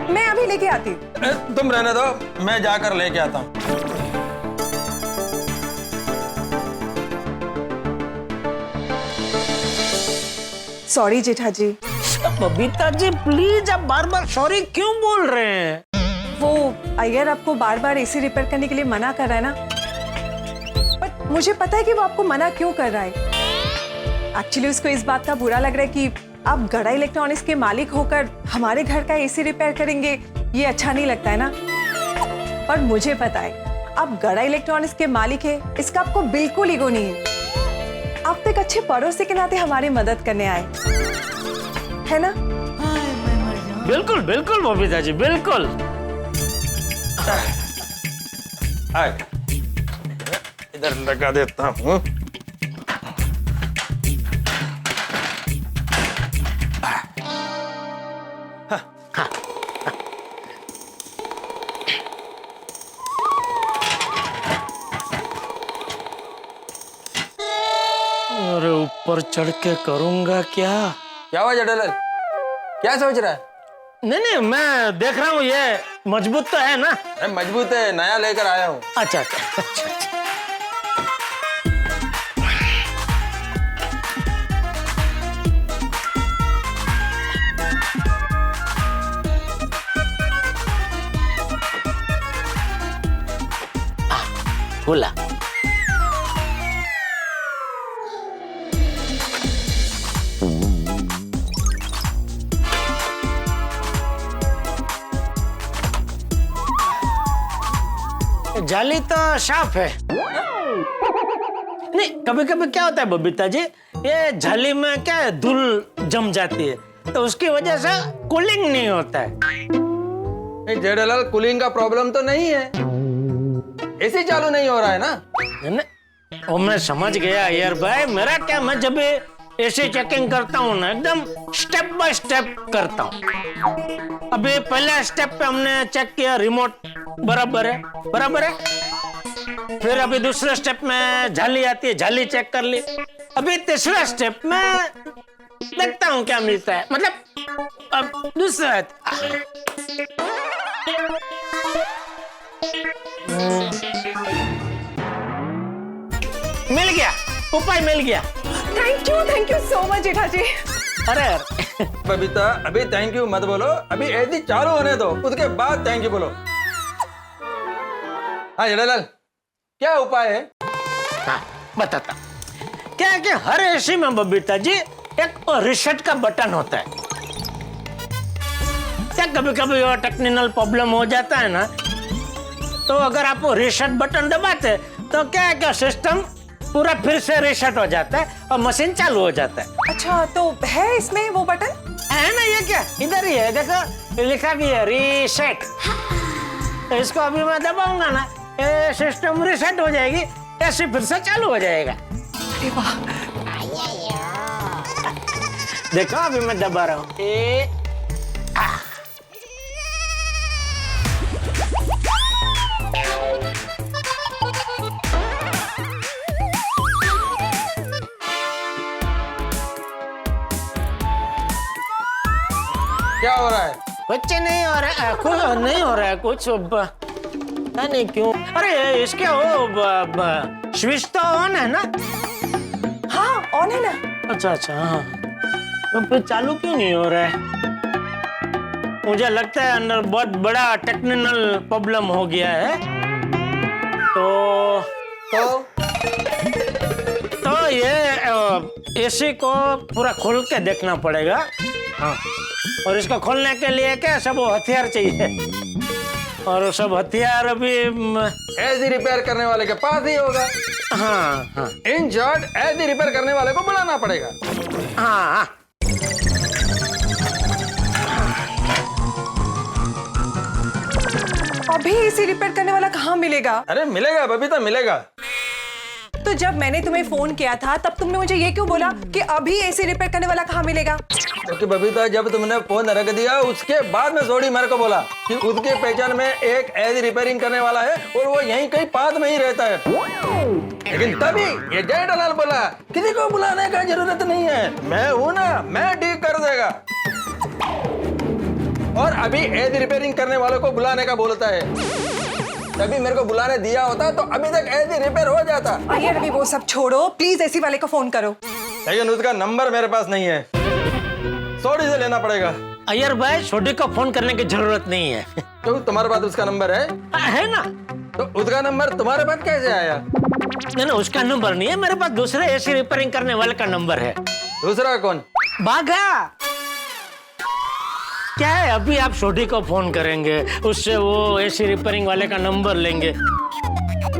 O: मैं अभी लेके आती हूँ।
N: तुम रहने दो, मैं जाकर लेके आता हूँ।
O: सॉरी जेठा जी।
D: बबीता जी प्लीज, आप बार बार सॉरी क्यों बोल रहे हैं?
O: वो अय्यर आपको बार बार एसी रिपेयर करने के लिए मना कर रहा है ना, बट मुझे पता है कि वो आपको मना क्यों कर रहा है। एक्चुअली उसको इस बात का बुरा लग रहा है कि आप गड़ा इलेक्ट्रॉनिक्स के मालिक होकर हमारे घर का एसी रिपेयर करेंगे, ये अच्छा नहीं लगता है ना। और मुझे पता है आप गड़ा इलेक्ट्रॉनिक्स के मालिक है, इसका आपको बिल्कुल ईगो नहीं है। आप तो एक अच्छे पड़ोसी के नाते हमारी मदद करने आए है ना?
D: बिल्कुल बिल्कुल बबीता जी, बिल्कुल।
N: इधर लगा देता हूँ।
D: अरे ऊपर चढ़ के करूंगा क्या?
N: क्या हुआ जेठालाल? क्या सोच रहा है?
D: नहीं नहीं, मैं देख रहा हूँ ये मजबूत तो है ना?
N: मजबूत है, नया लेकर आया हूँ।
D: अच्छा अच्छा अच्छा। बोला जाली तो साफ है। नहीं, कभी कभी क्या होता है बबीता जी, ये जाली में क्या है, धूल जम जाती है तो उसकी वजह से कूलिंग नहीं होता है।
N: जेठालाल कूलिंग का प्रॉब्लम तो नहीं है, एसी चालू नहीं हो रहा है ना?
D: ओ मैं समझ गया यार भाई, मेरा क्या, मैं जब एसी चेकिंग करता हूँ ना एकदम स्टेप बाय स्टेप करता हूँ। अभी पहले स्टेप पे हमने चेक किया रिमोट बराबर है, बराबर है। फिर अभी दूसरे स्टेप में जाली आती है, जाली चेक कर ली। अभी तीसरा स्टेप में देखता हूँ क्या मिलता है, मतलब अब दूसरा मिल गया, उपाय मिल गया।
O: Thank you so much Jetha जी।
D: अरे
N: बबीता अभी थैंक यू मत बोलो, अभी एसी चालू होने दो, उसके बाद थैंक यू बोलो। हाँ जेठालाल क्या उपाय है?
D: हाँ बताता। क्या है कि हर एसी में बबीता जी एक रीसेट का बटन होता है। क्या कभी कभी वो टेक्निकल प्रॉब्लम हो जाता है ना, तो अगर आप वो रीसेट बटन दबाते तो क्या है कि सिस्टम पूरा फिर से रीसेट हो जाता है और मशीन चालू हो जाता है।
O: अच्छा तो है इसमें वो बटन?
D: है ना, ये क्या इधर ही है, देखो लिखा भी है रीसेट। तो इसको अभी मैं दबाऊंगा ना, ये सिस्टम रीसेट हो जाएगी, ऐसे फिर से चालू हो जाएगा।
O: अरे वाह,
D: देखो अभी मैं दबा रहा हूँ।
N: क्या हो रहा है?
D: कुछ नहीं हो रहा है, कुछ नहीं हो रहा है, कुछ नहीं क्यों। अरे इसके वो स्विच तो ऑन है ना?
O: हाँ ऑन है ना।
D: अच्छा अच्छा, हाँ तो फिर चालू क्यों नहीं हो रहा है? मुझे लगता है अंदर बहुत बड़ा टेक्निकल प्रॉब्लम हो गया है। तो ये एसी को पूरा खोल के देखना पड़ेगा। हाँ, और इसको खोलने के लिए क्या सब हथियार चाहिए, और सब हथियार अभी
N: एसी रिपेयर करने वाले के पास ही होगा।
D: हाँ हाँ
N: इन शॉर्ट एसी रिपेयर करने वाले को बुलाना पड़ेगा।
D: हाँ।
O: अभी एसी रिपेयर करने वाला कहाँ मिलेगा?
N: अरे मिलेगा बबीता, मिलेगा।
O: तो जब मैंने तुम्हें फोन किया था तब तुमने मुझे ये क्यों बोला कि अभी एसी रिपेयर करने वाला कहाँ मिलेगा?
N: क्योंकि बबीता जब तुमने फोन रख दिया उसके बाद में सोडी मेरे को बोला कि उसके पहचान में एक एसी रिपेयरिंग करने वाला है और वो यहीं कहीं पास में ही रहता है। लेकिन तभी ये जेठालाल बोला किसी को बुलाने का जरूरत नहीं है, मैं हूं ना, मैं ठीक कर देगा। और अभी एसी रिपेयरिंग करने वालों को बुलाने का बोलता है। तभी मेरे को बुलाने दिया होता तो अभी तक एसी रिपेयर हो जाता।
O: अय्यर अभी वो सब छोड़ो, प्लीज एसी वाले को फोन करो।
N: लेकिन उसका नंबर मेरे पास नहीं है, सोडी से लेना पड़ेगा।
D: अय्यर भाई छोटे को फोन करने की जरूरत नहीं है।
N: क्यों, तुम्हारे पास उसका नंबर है?
D: है ना।
N: तो उसका नंबर तुम्हारे पास कैसे आया?
D: नहीं उसका नंबर नहीं है, मेरे पास दूसरे एसी रिपेयरिंग करने वाले का नंबर है।
N: दूसरा कौन?
D: बाघा। क्या है, अभी आप छोटी को फोन करेंगे, उससे वो एसी रिपेयरिंग वाले का नंबर लेंगे,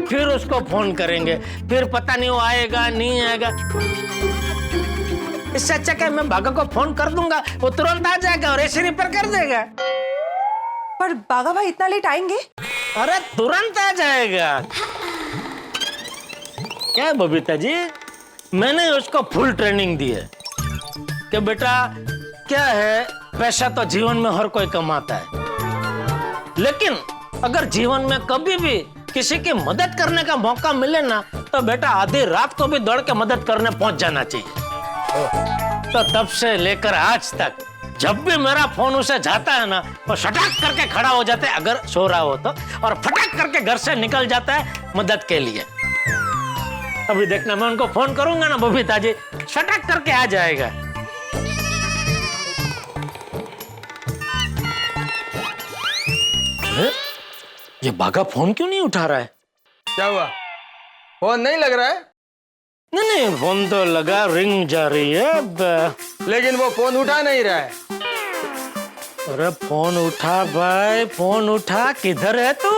D: फिर उसको फोन करेंगे, फिर पता नहीं वो आएगा नहीं आएगा। इससे अच्छा क्या मैं बाघा को फोन कर दूंगा, वो तुरंत आ जाएगा और एसी रिपेयर कर देगा।
O: पर बाघा भाई इतना लेट आएंगे?
D: अरे तुरंत आ जाएगा। क्या बबीता जी, मैंने उसको फुल ट्रेनिंग दी है कि बेटा क्या है, पैसा तो जीवन में हर कोई कमाता है, लेकिन अगर जीवन में कभी भी किसी की मदद करने का मौका मिले ना तो बेटा आधी रात को भी दौड़ के मदद करने पहुंच जाना चाहिए। तो तब से लेकर आज तक जब भी मेरा फोन उसे जाता है ना, वो फटाक करके खड़ा हो जाता है अगर सो रहा हो तो, और फटाक करके घर से निकल जाता है मदद के लिए। अभी देखना मैं उनको फोन करूंगा ना बबीता जी, फटाक करके आ जाएगा। ये बाघा फोन क्यों नहीं उठा रहा है?
N: क्या हुआ, फोन नहीं लग रहा है?
D: नहीं फोन तो लगा, रिंग जा रही है,
N: लेकिन वो फोन उठा नहीं रहा है।
D: अरे फोन उठा भाई, फोन उठा, किधर है तू?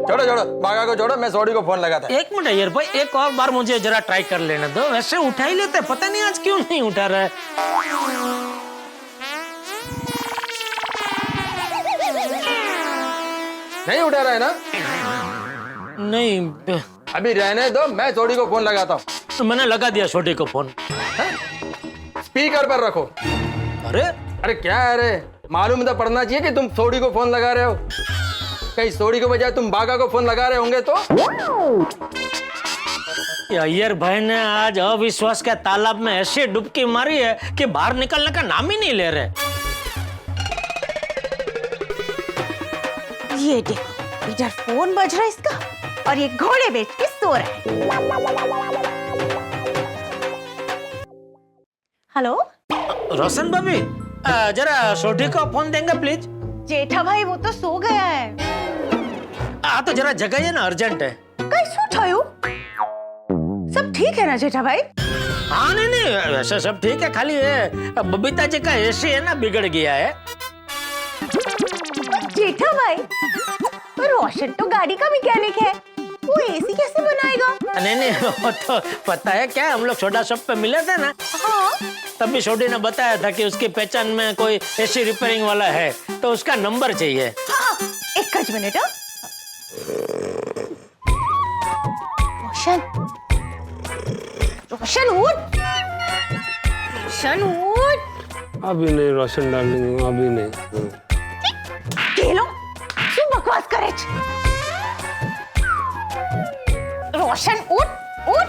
N: छोड़ो छोड़ो, बाघा को छोड़ो, मैं सोडी को फोन लगाता।
D: एक मिनट यार भाई, एक और बार मुझे जरा ट्राई कर लेने दो, वैसे उठा ही लेते, पता नहीं आज क्यों नहीं उठा रहा है।
N: नहीं उठा रहा है ना?
D: नहीं,
N: अभी रहने दो, मैं सोडी को फोन लगाता हूँ।
D: तो मैंने लगा दिया छोटी को फोन।
N: स्पीकर पर रखो।
D: अरे
N: अरे क्या है, अरे मालूम तो पड़ना चाहिए कि तुम सोडी को फोन लगा रहे हो। कहीं सोडी के बजाय तुम बाघा को फोन लगा रहे होंगे तो?
D: अय्यर भाई ने आज अविश्वास के तालाब में ऐसे डुबकी मारी है कि बाहर निकलने का नाम ही नहीं ले रहे।
P: ये देखो, इधर फोन बज रहा है इसका और ये घोड़े बेच के सो रहा है। हेलो
D: रोशन भाभी, जरा छोटी को फोन देंगे प्लीज।
P: जेठा भाई वो तो सो गया है।
D: तो जरा जगाइए ना, अर्जेंट है।
P: कैसे उठायो? सब ठीक है ना जेठा भाई?
D: हाँ नहीं वैसे सब ठीक है, खाली ये बबीता जी का एसी है ना बिगड़ गया है।
P: जेठा भाई, रोशन तो गाड़ी का मैकेनिक है, वो एसी कैसे बनाएगा?
D: नहीं वो तो पता है क्या, हम लोग छोटा शॉप पे मिले थे ना।
P: हाँ?
D: तभी छोटी ने बताया था कि उसकी पहचान में कोई एसी रिपेयरिंग वाला है, तो उसका नंबर चाहिए।
P: हाँ, एक मिनट। रोशन, रोशन उठ, रोशन उठ।
H: अभी नहीं रोशन डार्लिंग, अभी नहीं।
P: केलो, तू बकवास करे। रोशन उठ, उठ,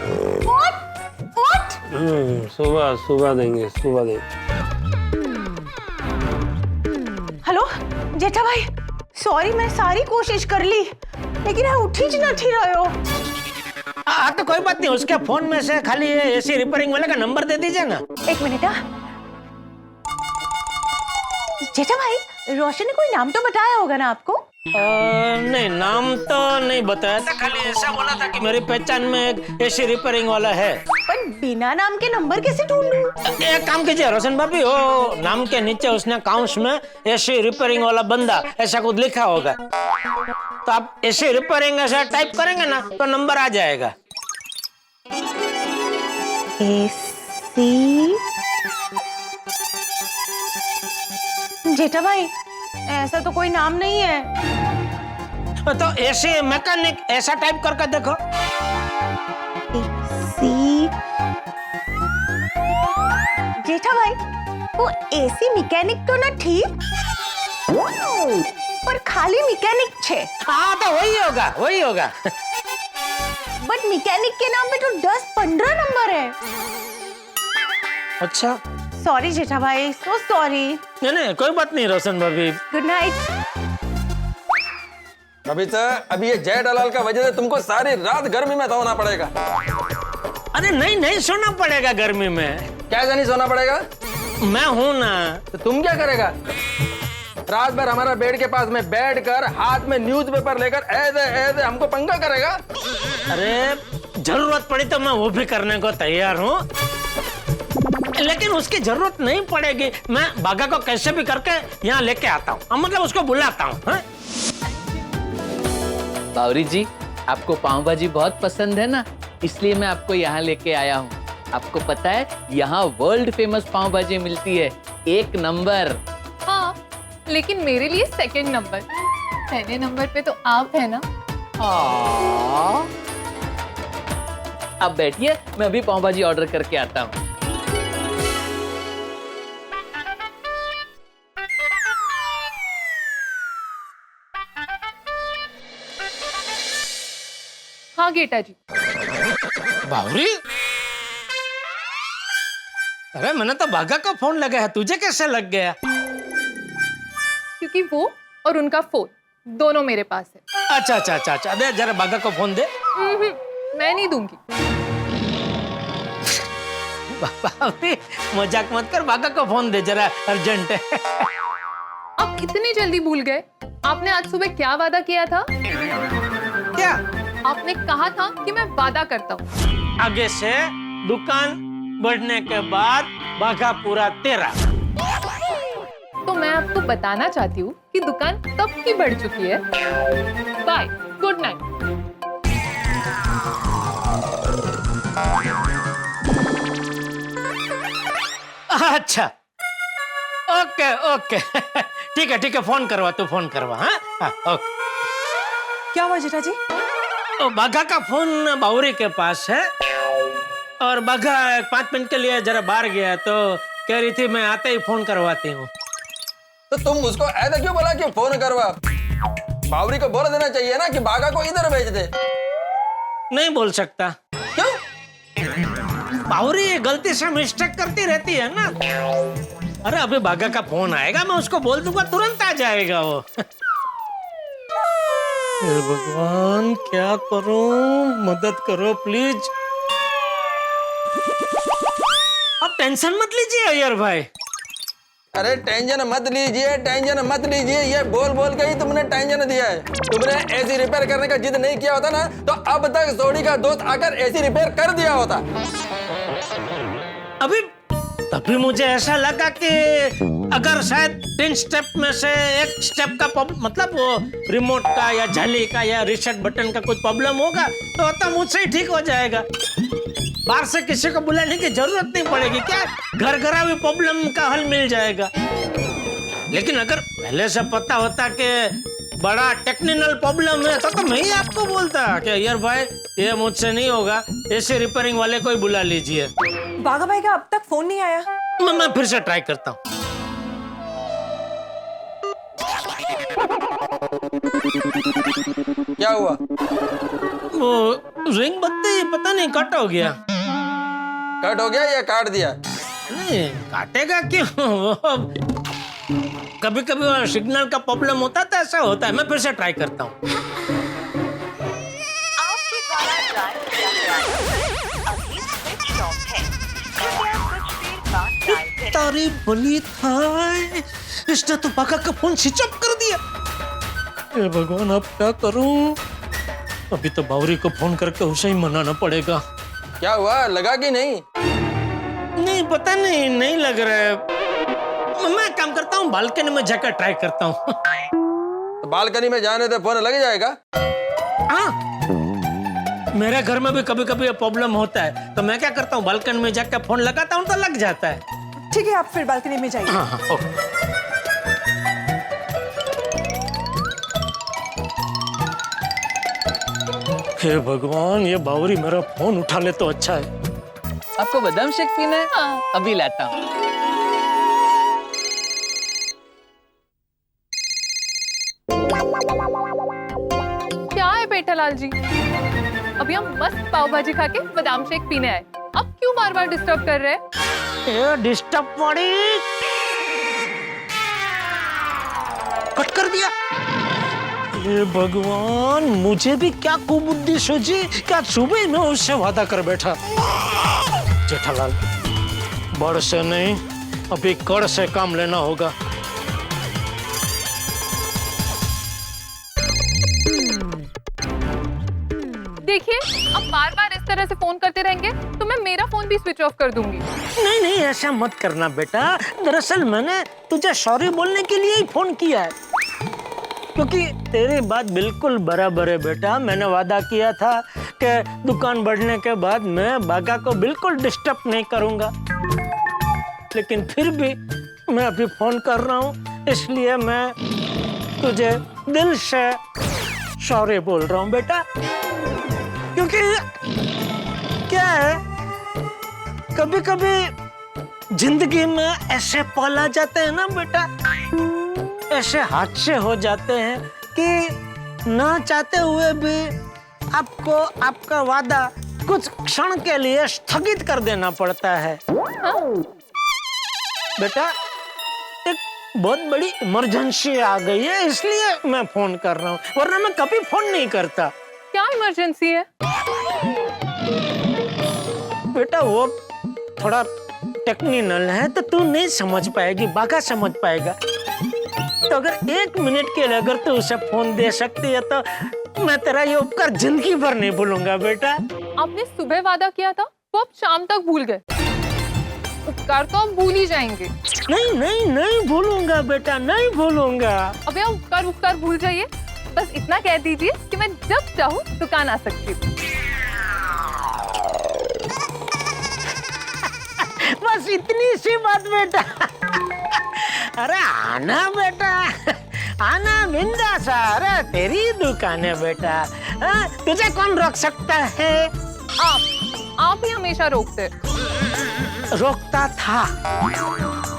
P: उठ, उठ।
H: सुबह सुबह देंगे, सुबह देंगे।
P: हेलो जेठा भाई, सॉरी मैं सारी कोशिश कर ली, लेकिन आप उठ ही नहीं रहे हो।
D: तो कोई बात नहीं, उसके फोन में से खाली एसी रिपेयरिंग वाले का नंबर दे दीजिए ना।
P: एक मिनट। जेठा भाई, रोशन ने कोई नाम तो बताया होगा ना आपको?
D: नहीं नाम तो नहीं बताया था, खाली ऐसा बोला था कि मेरी पहचान में एक एसी रिपेयरिंग वाला है।
P: पर बिना नाम के नंबर कैसे ढूंढूं?
D: एक काम कीजिए रोशन भाभी, वो नाम के नीचे उसने काउंस में एसी रिपेयरिंग वाला बंदा ऐसा कुछ लिखा होगा, तो आप एसी रिपेयरिंग ऐसा टाइप करेंगे ना तो नंबर आ जाएगा।
P: एसी जेठा भाई, ऐसा तो कोई नाम नहीं है।
D: तो एसी मैकेनिक ऐसा टाइप करके देखो।
P: एसी जेठा भाई, वो एसी मैकेनिक तो ना ठीक, पर खाली मैकेनिक छे।
D: हाँ तो वही होगा।
P: बट मैकेनिक के नाम पे तो 10-15 नंबर है।
D: अच्छा
P: सॉरी जेठा भाई, सो सॉरी।
D: नहीं कोई बात नहीं रोशन भाभी।
P: Good night.
N: अभी सर, अभी ये जय दलाल का वजह से तुमको सारी रात गर्मी में सोना पड़ेगा।
D: अरे नहीं सोना पड़ेगा गर्मी में।
N: क्या नहीं सोना पड़ेगा?
D: मैं हूं ना।
N: तो तुम क्या करेगा? रात भर हमारा बेड के पास में बैठ कर हाथ में न्यूज़पेपर लेकर ऐसे हमको पंखा करेगा?
D: अरे जरूरत पड़ी तो मैं वो भी करने को तैयार हूँ, लेकिन उसकी जरूरत नहीं पड़ेगी। मैं बागा को कैसे भी करके यहाँ लेके आता हूँ, मतलब उसको बुलाता हूँ।
G: बावरी जी, आपको पाव भाजी बहुत पसंद है ना, इसलिए मैं आपको यहाँ लेके आया हूँ। आपको पता है यहाँ वर्ल्ड फेमस पाव भाजी मिलती है, 1 नंबर।
L: हाँ, लेकिन मेरे लिए 2nd नंबर, पहले नंबर पे तो आप है ना।
G: आप बैठिए, मैं अभी पाव भाजी ऑर्डर करके आता हूँ।
L: हाँ गेटा जी।
D: बावरी, अरे मैंने तो बागा का फोन लगाया, तुझे कैसे लग गया?
L: क्योंकि वो और उनका फोन दोनों मेरे पास है।
D: अच्छा, दे जरा बागा को फोन दे।
L: मैं नहीं दूंगी।
D: बावरी मजाक मत कर, बागा को फोन दे जरा, अर्जेंट है।
L: आप इतनी जल्दी भूल गए? आपने आज सुबह क्या वादा किया था?
D: क्या?
L: आपने कहा था कि मैं वादा करता हूँ,
D: आगे से दुकान बढ़ने के बाद बागा पूरा तेरा।
L: तो मैं आपको बताना चाहती हूँ कि दुकान कब की बढ़ चुकी है। Bye, good night.
D: अच्छा, ओके ठीक है, फोन करवा। हाँ ओके।
O: क्या हुआ जेठा जी?
D: बागा का फोन बावरी के पास है, और बागा 5 मिनट के लिए जरा बाहर गया, तो कह रही थी मैं आते ही फोन करवाती हूँ।
N: तो तुम उसको ऐसा क्यों बोला कि फोन करवा? बावरी को बोल देना चाहिए ना कि बागा को इधर भेज दे।
D: नहीं बोल सकता।
N: क्यों?
D: बावरी गलती से मिस्टेक करती रहती है ना। अरे अभी बागा का फोन आएगा, मैं उसको बोल दूंगा, तुरंत आ जाएगा वो। हे भगवान, क्या करूं? मदद करो प्लीज। अब टेंशन मत लीजिए अय्यर भाई।
N: अरे टेंशन मत लीजिए, ये बोल के ही तुमने टेंशन दिया है। तुमने एसी रिपेयर करने का जिद नहीं किया होता ना, तो अब तक सोडी का दोस्त आकर एसी रिपेयर कर दिया होता।
D: तभी मुझे ऐसा लगा कि अगर शायद 3 स्टेप में से एक स्टेप का मतलब वो रिमोट का या जाली का या रीसेट बटन का कुछ प्रॉब्लम होगा, तो मुझसे ही ठीक हो जाएगा। बाहर से किसी को बुलाने की जरूरत नहीं पड़ेगी, क्या घर भी प्रॉब्लम का हल मिल जाएगा। लेकिन अगर पहले से पता होता कि बड़ा टेक्निकल प्रॉब्लम है, तो मैं ही आपको बोलता कि यार भाई ये मुझसे नहीं होगा, ऐसे रिपेयरिंग वाले को ही बुला लीजिए।
O: बागा भाई का अब तक फोन नहीं आया।
D: मैं फिर से ट्राई करता हूँ।
N: क्या हुआ?
D: वो रिंग बत्ती पता नहीं कट हो गया।
N: कट हो गया या काट दिया?
D: नहीं, काटेगा क्यों? कभी कभी सिग्नल का प्रॉब्लम होता था, ऐसा होता है। मैं फिर से ट्राई करता हूँ। तारी बली था, इसने तो बागा का फोन स्विच ऑफ कर दिया। हे भगवान, अब क्या करूं? अभी तो बावरी को फोन करके उसे ही मनाना पड़ेगा।
N: क्या हुआ, लगा कि नहीं?
D: नहीं पता नहीं, नहीं लग रहा है। मैं काम करता हूँ, बालकनी में जाकर ट्राई करता हूँ।
N: तो बालकनी में जाने तो फोन लग जाएगा।
D: हाँ, मेरे घर में भी कभी कभी ये प्रॉब्लम होता है, तो मैं क्या करता हूँ, बालकनी में जाकर फोन लगाता हूँ तो लग जाता है।
O: ठीक है, आप फिर बालकनी में जाइए।
D: हाँ हाँ, ओके। हे भगवान, ये बावरी मेरा फोन उठा ले तो अच्छा है।
G: आपको बादाम शेक पीना है? हाँ। अभी लाता हूँ।
L: क्या है पेठालाल जी, अभी हम मस्त पाव भाजी खा के बादाम शेक पीने आए, अब क्यों बार बार डिस्टर्ब कर रहे हैं?
D: ये डिस्टर्ब वाली कट कर दिया। ये भगवान, मुझे भी क्या कुबुद्धि सूझी, क्या सुबह में उससे वादा कर बैठा। जेठालाल, बड़ से नहीं, अभी कड़ से काम लेना होगा।
L: देखिए, अब बार बार इस तरह से फोन करते रहेंगे तो मैं मेरा फोन भी स्विच ऑफ कर दूंगी।
D: नहीं नहीं, ऐसा मत करना बेटा। दरअसल मैंने तुझे सॉरी बोलने के लिए ही फोन किया है, क्योंकि तेरी बात बिल्कुल बराबर है बेटा। मैंने वादा किया था कि दुकान बढ़ने के बाद मैं बागा को बिल्कुल डिस्टर्ब नहीं करूंगा, लेकिन फिर भी मैं अभी फोन कर रहा हूँ, इसलिए मैं तुझे दिल से सॉरी बोल रहा हूँ बेटा। क्योंकि क्या है, कभी कभी जिंदगी में ऐसे पल आ जाते हैं ना बेटा, ऐसे हादसे हो जाते हैं कि ना चाहते हुए भी आपको आपका वादा कुछ क्षण के लिए स्थगित कर देना पड़ता है। बेटा, एक बहुत बड़ी इमरजेंसी आ गई है, इसलिए मैं फोन कर रहा हूँ, वरना मैं कभी फोन नहीं करता।
L: क्या इमरजेंसी है?
D: बेटा, वो थोड़ा टेक्निकल है तो तू नहीं समझ पाएगी, बागा समझ पाएगा। तो अगर 1 मिनट के लिए अगर तू उसे फोन दे सकती है तो मैं तेरा ये उपकार जिंदगी भर नहीं भूलूंगा बेटा।
L: आपने सुबह वादा किया था, वो आप शाम तक भूल गए। उपकार तो आप भूल ही जाएंगे।
D: नहीं नहीं नहीं भूलूंगा बेटा, नहीं भूलूंगा।
L: अबे आप उपकार भूल जाइए, बस इतना कह दीजिए कि मैं जब चाहूँ दुकान आ सकती हूँ।
D: बस इतनी सी बात बेटा। अरे आना बेटा, आना बिंदास। अरे तेरी दुकान है बेटा, तुझे कौन रोक सकता है?
L: आप ही हमेशा रोकते।
D: रोकता था,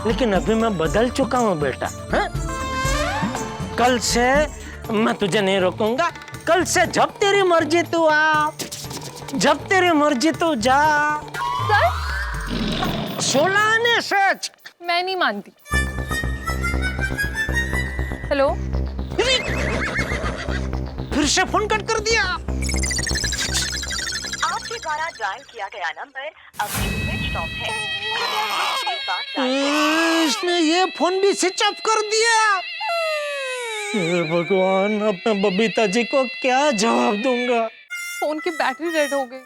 D: लेकिन अभी मैं बदल चुका हूँ बेटा। कल से मैं तुझे नहीं रोकूंगा। कल से जब तेरी मर्जी तू आ, जब तेरी मर्जी तू जा। सोला ने सच।
L: मैं नहीं मानती। हेलो,
D: फिर से फोन कट कर दिया।
Q: आपके द्वारा डायल किया गया नंबर अभी स्विच ऑफ है।
D: इसने ये फोन भी स्विच ऑफ कर दिया। हे भगवान, अब मैं बबीता जी को क्या जवाब दूंगा?
L: फोन की बैटरी डेड हो गई।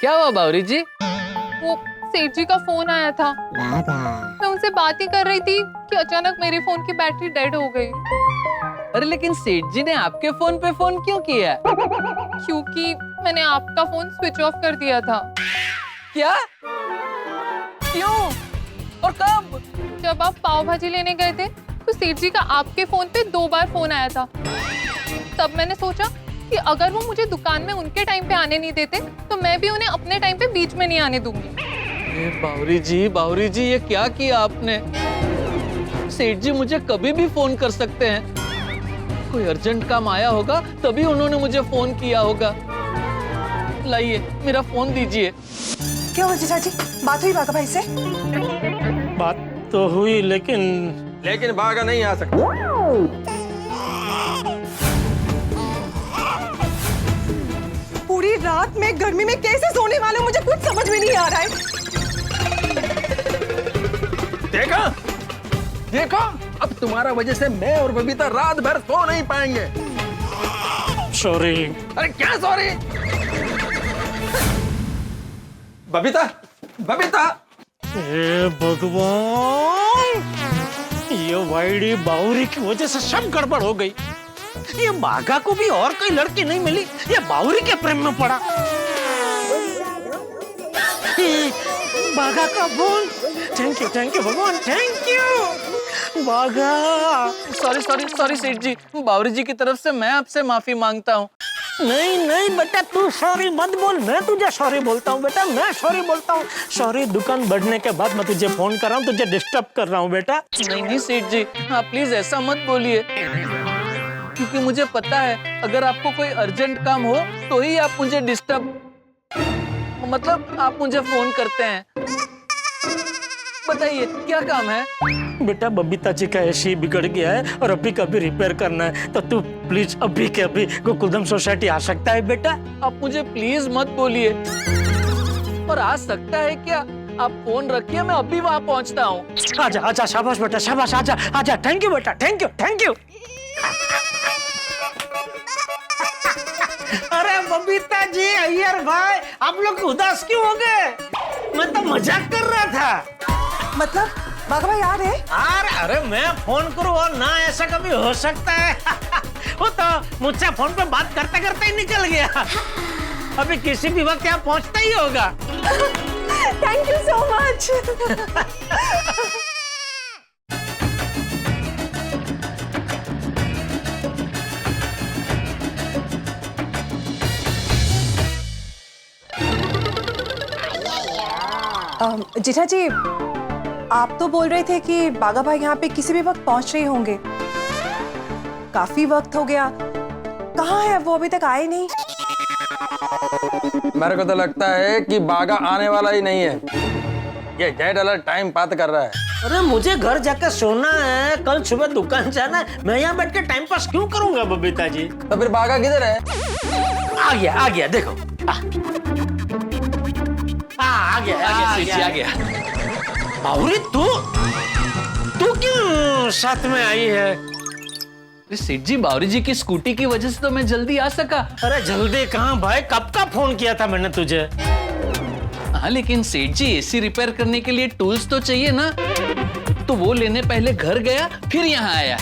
G: क्या हुआ बावरी जी?
L: वो सेठ जी का फोन आया था, मैं उनसे बात ही कर रही थी कि अचानक मेरे फोन की बैटरी डेड हो गई।
G: अरे लेकिन सेठ जी ने आपके फोन पे फोन क्यों किया?
L: क्योंकि मैंने आपका फोन स्विच ऑफ कर दिया था।
G: क्या? क्यों और कब?
L: जब आप पाव भाजी लेने गए थे तो सेठ जी का आपके फोन पे 2 बार फोन आया था। तब मैंने सोचा कि अगर वो मुझे दुकान में उनके टाइम पे आने नहीं देते तो मैं भी उन्हें अपने टाइम पे बीच में नहीं आने दूंगी।
G: बावरी जी, ये क्या किया आपने? सेठ जी मुझे कभी भी फोन कर सकते हैं, कोई अर्जेंट काम आया होगा तभी उन्होंने मुझे फोन किया होगा। लाइए मेरा फोन दीजिए।
O: क्या हुआ जीजा जी, बात हुई बागा भाई से?
D: बात तो हुई, लेकिन
N: बागा नहीं आ सकता।
O: पूरी रात में गर्मी में कैसे सोने वाले हो, मुझे कुछ समझ में नहीं आ रहा है।
N: देखो, अब तुम्हारा वजह से मैं और बबीता रात भर सो नहीं पाएंगे।
D: सॉरी।
N: अरे क्या सॉरी? बबीता, बबीता।
D: हे भगवान, ये वाइडी बावरी की वजह से सब गड़बड़ हो गई। ये बाघा को भी और कोई लड़की नहीं मिली, ये बावरी के प्रेम में पड़ा। बाघा का फोन। थैंक यू भगवान, थैंक यू बाघा।
G: सॉरी सेठ जी, बावरी जी की तरफ से मैं आपसे माफी मांगता हूँ।
D: नहीं बेटा, तू सॉरी मत बोल, मैं तुझे सॉरी बोलता हूँ बेटा, मैं सॉरी बोलता हूँ। सॉरी, दुकान बढ़ने के बाद मैं तुझे फोन कर रहा हूँ, तुझे डिस्टर्ब कर रहा हूँ बेटा।
G: नहीं सेठ जी, आप प्लीज ऐसा मत बोलिए, क्योंकि मुझे पता है अगर आपको कोई अर्जेंट काम हो तो ही आप मुझे मतलब आप मुझे फोन करते हैं। बताइए क्या काम है?
D: बेटा, बबीता जी का एसी बिगड़ गया है और अभी कभी रिपेयर करना है, तो तू प्लीज अभी के अभी गोकुलधाम सोसाइटी आ सकता है बेटा?
G: आप मुझे प्लीज मत बोलिए। और आ सकता है क्या? आप फोन रखिए, मैं अभी वहां पहुंचता हूँ।
D: आजा, शाबाश बेटा, शाबाश, आजा। थैंक यू बेटा, थैंक यू। अरे बबीता जी, अय्यर भाई, आप लोग उदास क्यों हो गए? मैं तो मजाक कर रहा था।
O: मतलब बाघा भाई आ रहे?
D: अरे मैं फोन करूं और ना, ऐसा कभी हो सकता है? वो तो मुझसे फोन पे बात करते करते ही निकल गया। अभी किसी भी वक्त यहाँ पहुँचता ही होगा।
O: Thank you so much. Jetha ji, आप तो बोल रहे थे कि बाघा भाई यहाँ पे किसी भी वक्त पहुंच रहे होंगे। काफी वक्त हो गया, कहाँ है वो? अभी तक आए नहीं।
N: मेरे को तो लगता है कि बागा आने वाला ही नहीं है। ये जेड अलर्ट टाइम बात कर रहा है।
D: अरे मुझे घर जाकर सोना है, कल सुबह दुकान जाना है, मैं यहाँ बैठ के टाइम पास क्यों करूंगा बबीता जी?
N: तो फिर बागा किधर है?
D: आ गया देखो। आ गया। बावरी, तू क्यों साथ में आई है?
G: अरे सेठ जी, बावरी जी की स्कूटी की वजह से तो मैं जल्दी आ सका।
D: अरे जल्दी कहाँ भाई, कब का फोन किया था मैंने तुझे?
G: हाँ, लेकिन सेठ जी एसी रिपेयर करने के लिए टूल्स तो चाहिए ना, तो वो लेने पहले घर गया, फिर यहाँ आया।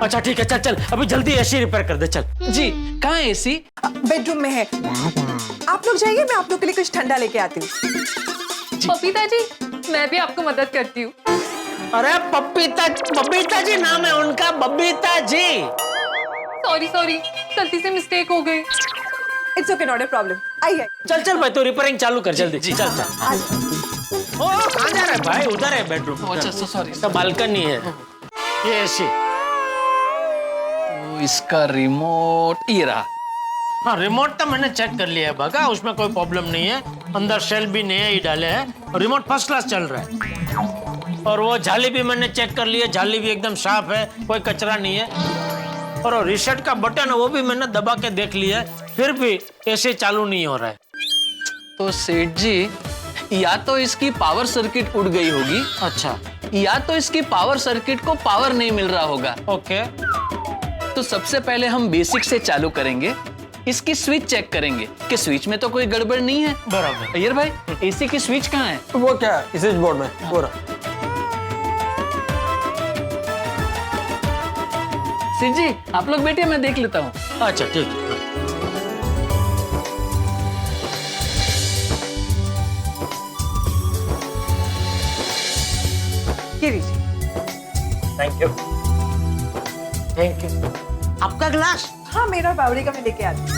D: अच्छा ठीक है, चल अभी जल्दी एसी रिपेयर कर दे, चल।
G: जी, कहाँ एसी?
O: बेडरूम में है। आप लोग जाइए, मैं आप लोग के लिए कुछ ठंडा लेके आती हूँ।
L: बबीता जी, मैं भी आपको मदद करती हूँ।
D: अरे बबीता जी नाम है उनका, बबीता जी।
L: सॉरी, गलती से मिस्टेक हो गई।
O: It's okay, not a problem. आइए।
D: चल भाई, तो रिपेयरिंग चालू कर जल्दी। चल। ओ, कहाँ जा रहा है भाई? उधर है बेडरूम।
G: अच्छा, सॉरी।
D: तो बालकनी है ये एसी।
G: इसका रिमोट ये रहा।
D: हाँ, रिमोट तो मैंने चेक कर लिया है बागा, उसमें कोई प्रॉब्लम नहीं है। अंदर सेल भी नया ही डाले हैं, रिमोट फर्स्ट क्लास चल रहा है। और वो जाली भी मैंने चेक कर ली है, जाली भी एकदम साफ है, कोई कचरा नहीं है। और रीसेट का बटन है वो भी मैंने दबा के देख लिया है, फिर भी ऐसे चालू नहीं हो रहा है।
G: तो सेठ जी, या तो इसकी पावर सर्किट उड़ गई होगी।
D: अच्छा।
G: या तो इसकी पावर सर्किट को पावर नहीं मिल रहा होगा।
D: ओके।
G: तो सबसे पहले हम बेसिक से चालू करेंगे, इसकी स्विच चेक करेंगे कि स्विच में तो कोई गड़बड़ नहीं है।
D: बराबर।
G: अय्यर भाई, एसी की स्विच कहाँ है?
N: वो क्या है? स्विच बोर्ड में पूरा।
G: सेठ जी, आप लोग बैठिए, मैं देख लेता हूँ।
D: अच्छा ठीक है। Thank you. आपका ग्लास?
O: हाँ, मेरा और बावरी का मैं लेके आती हूँ।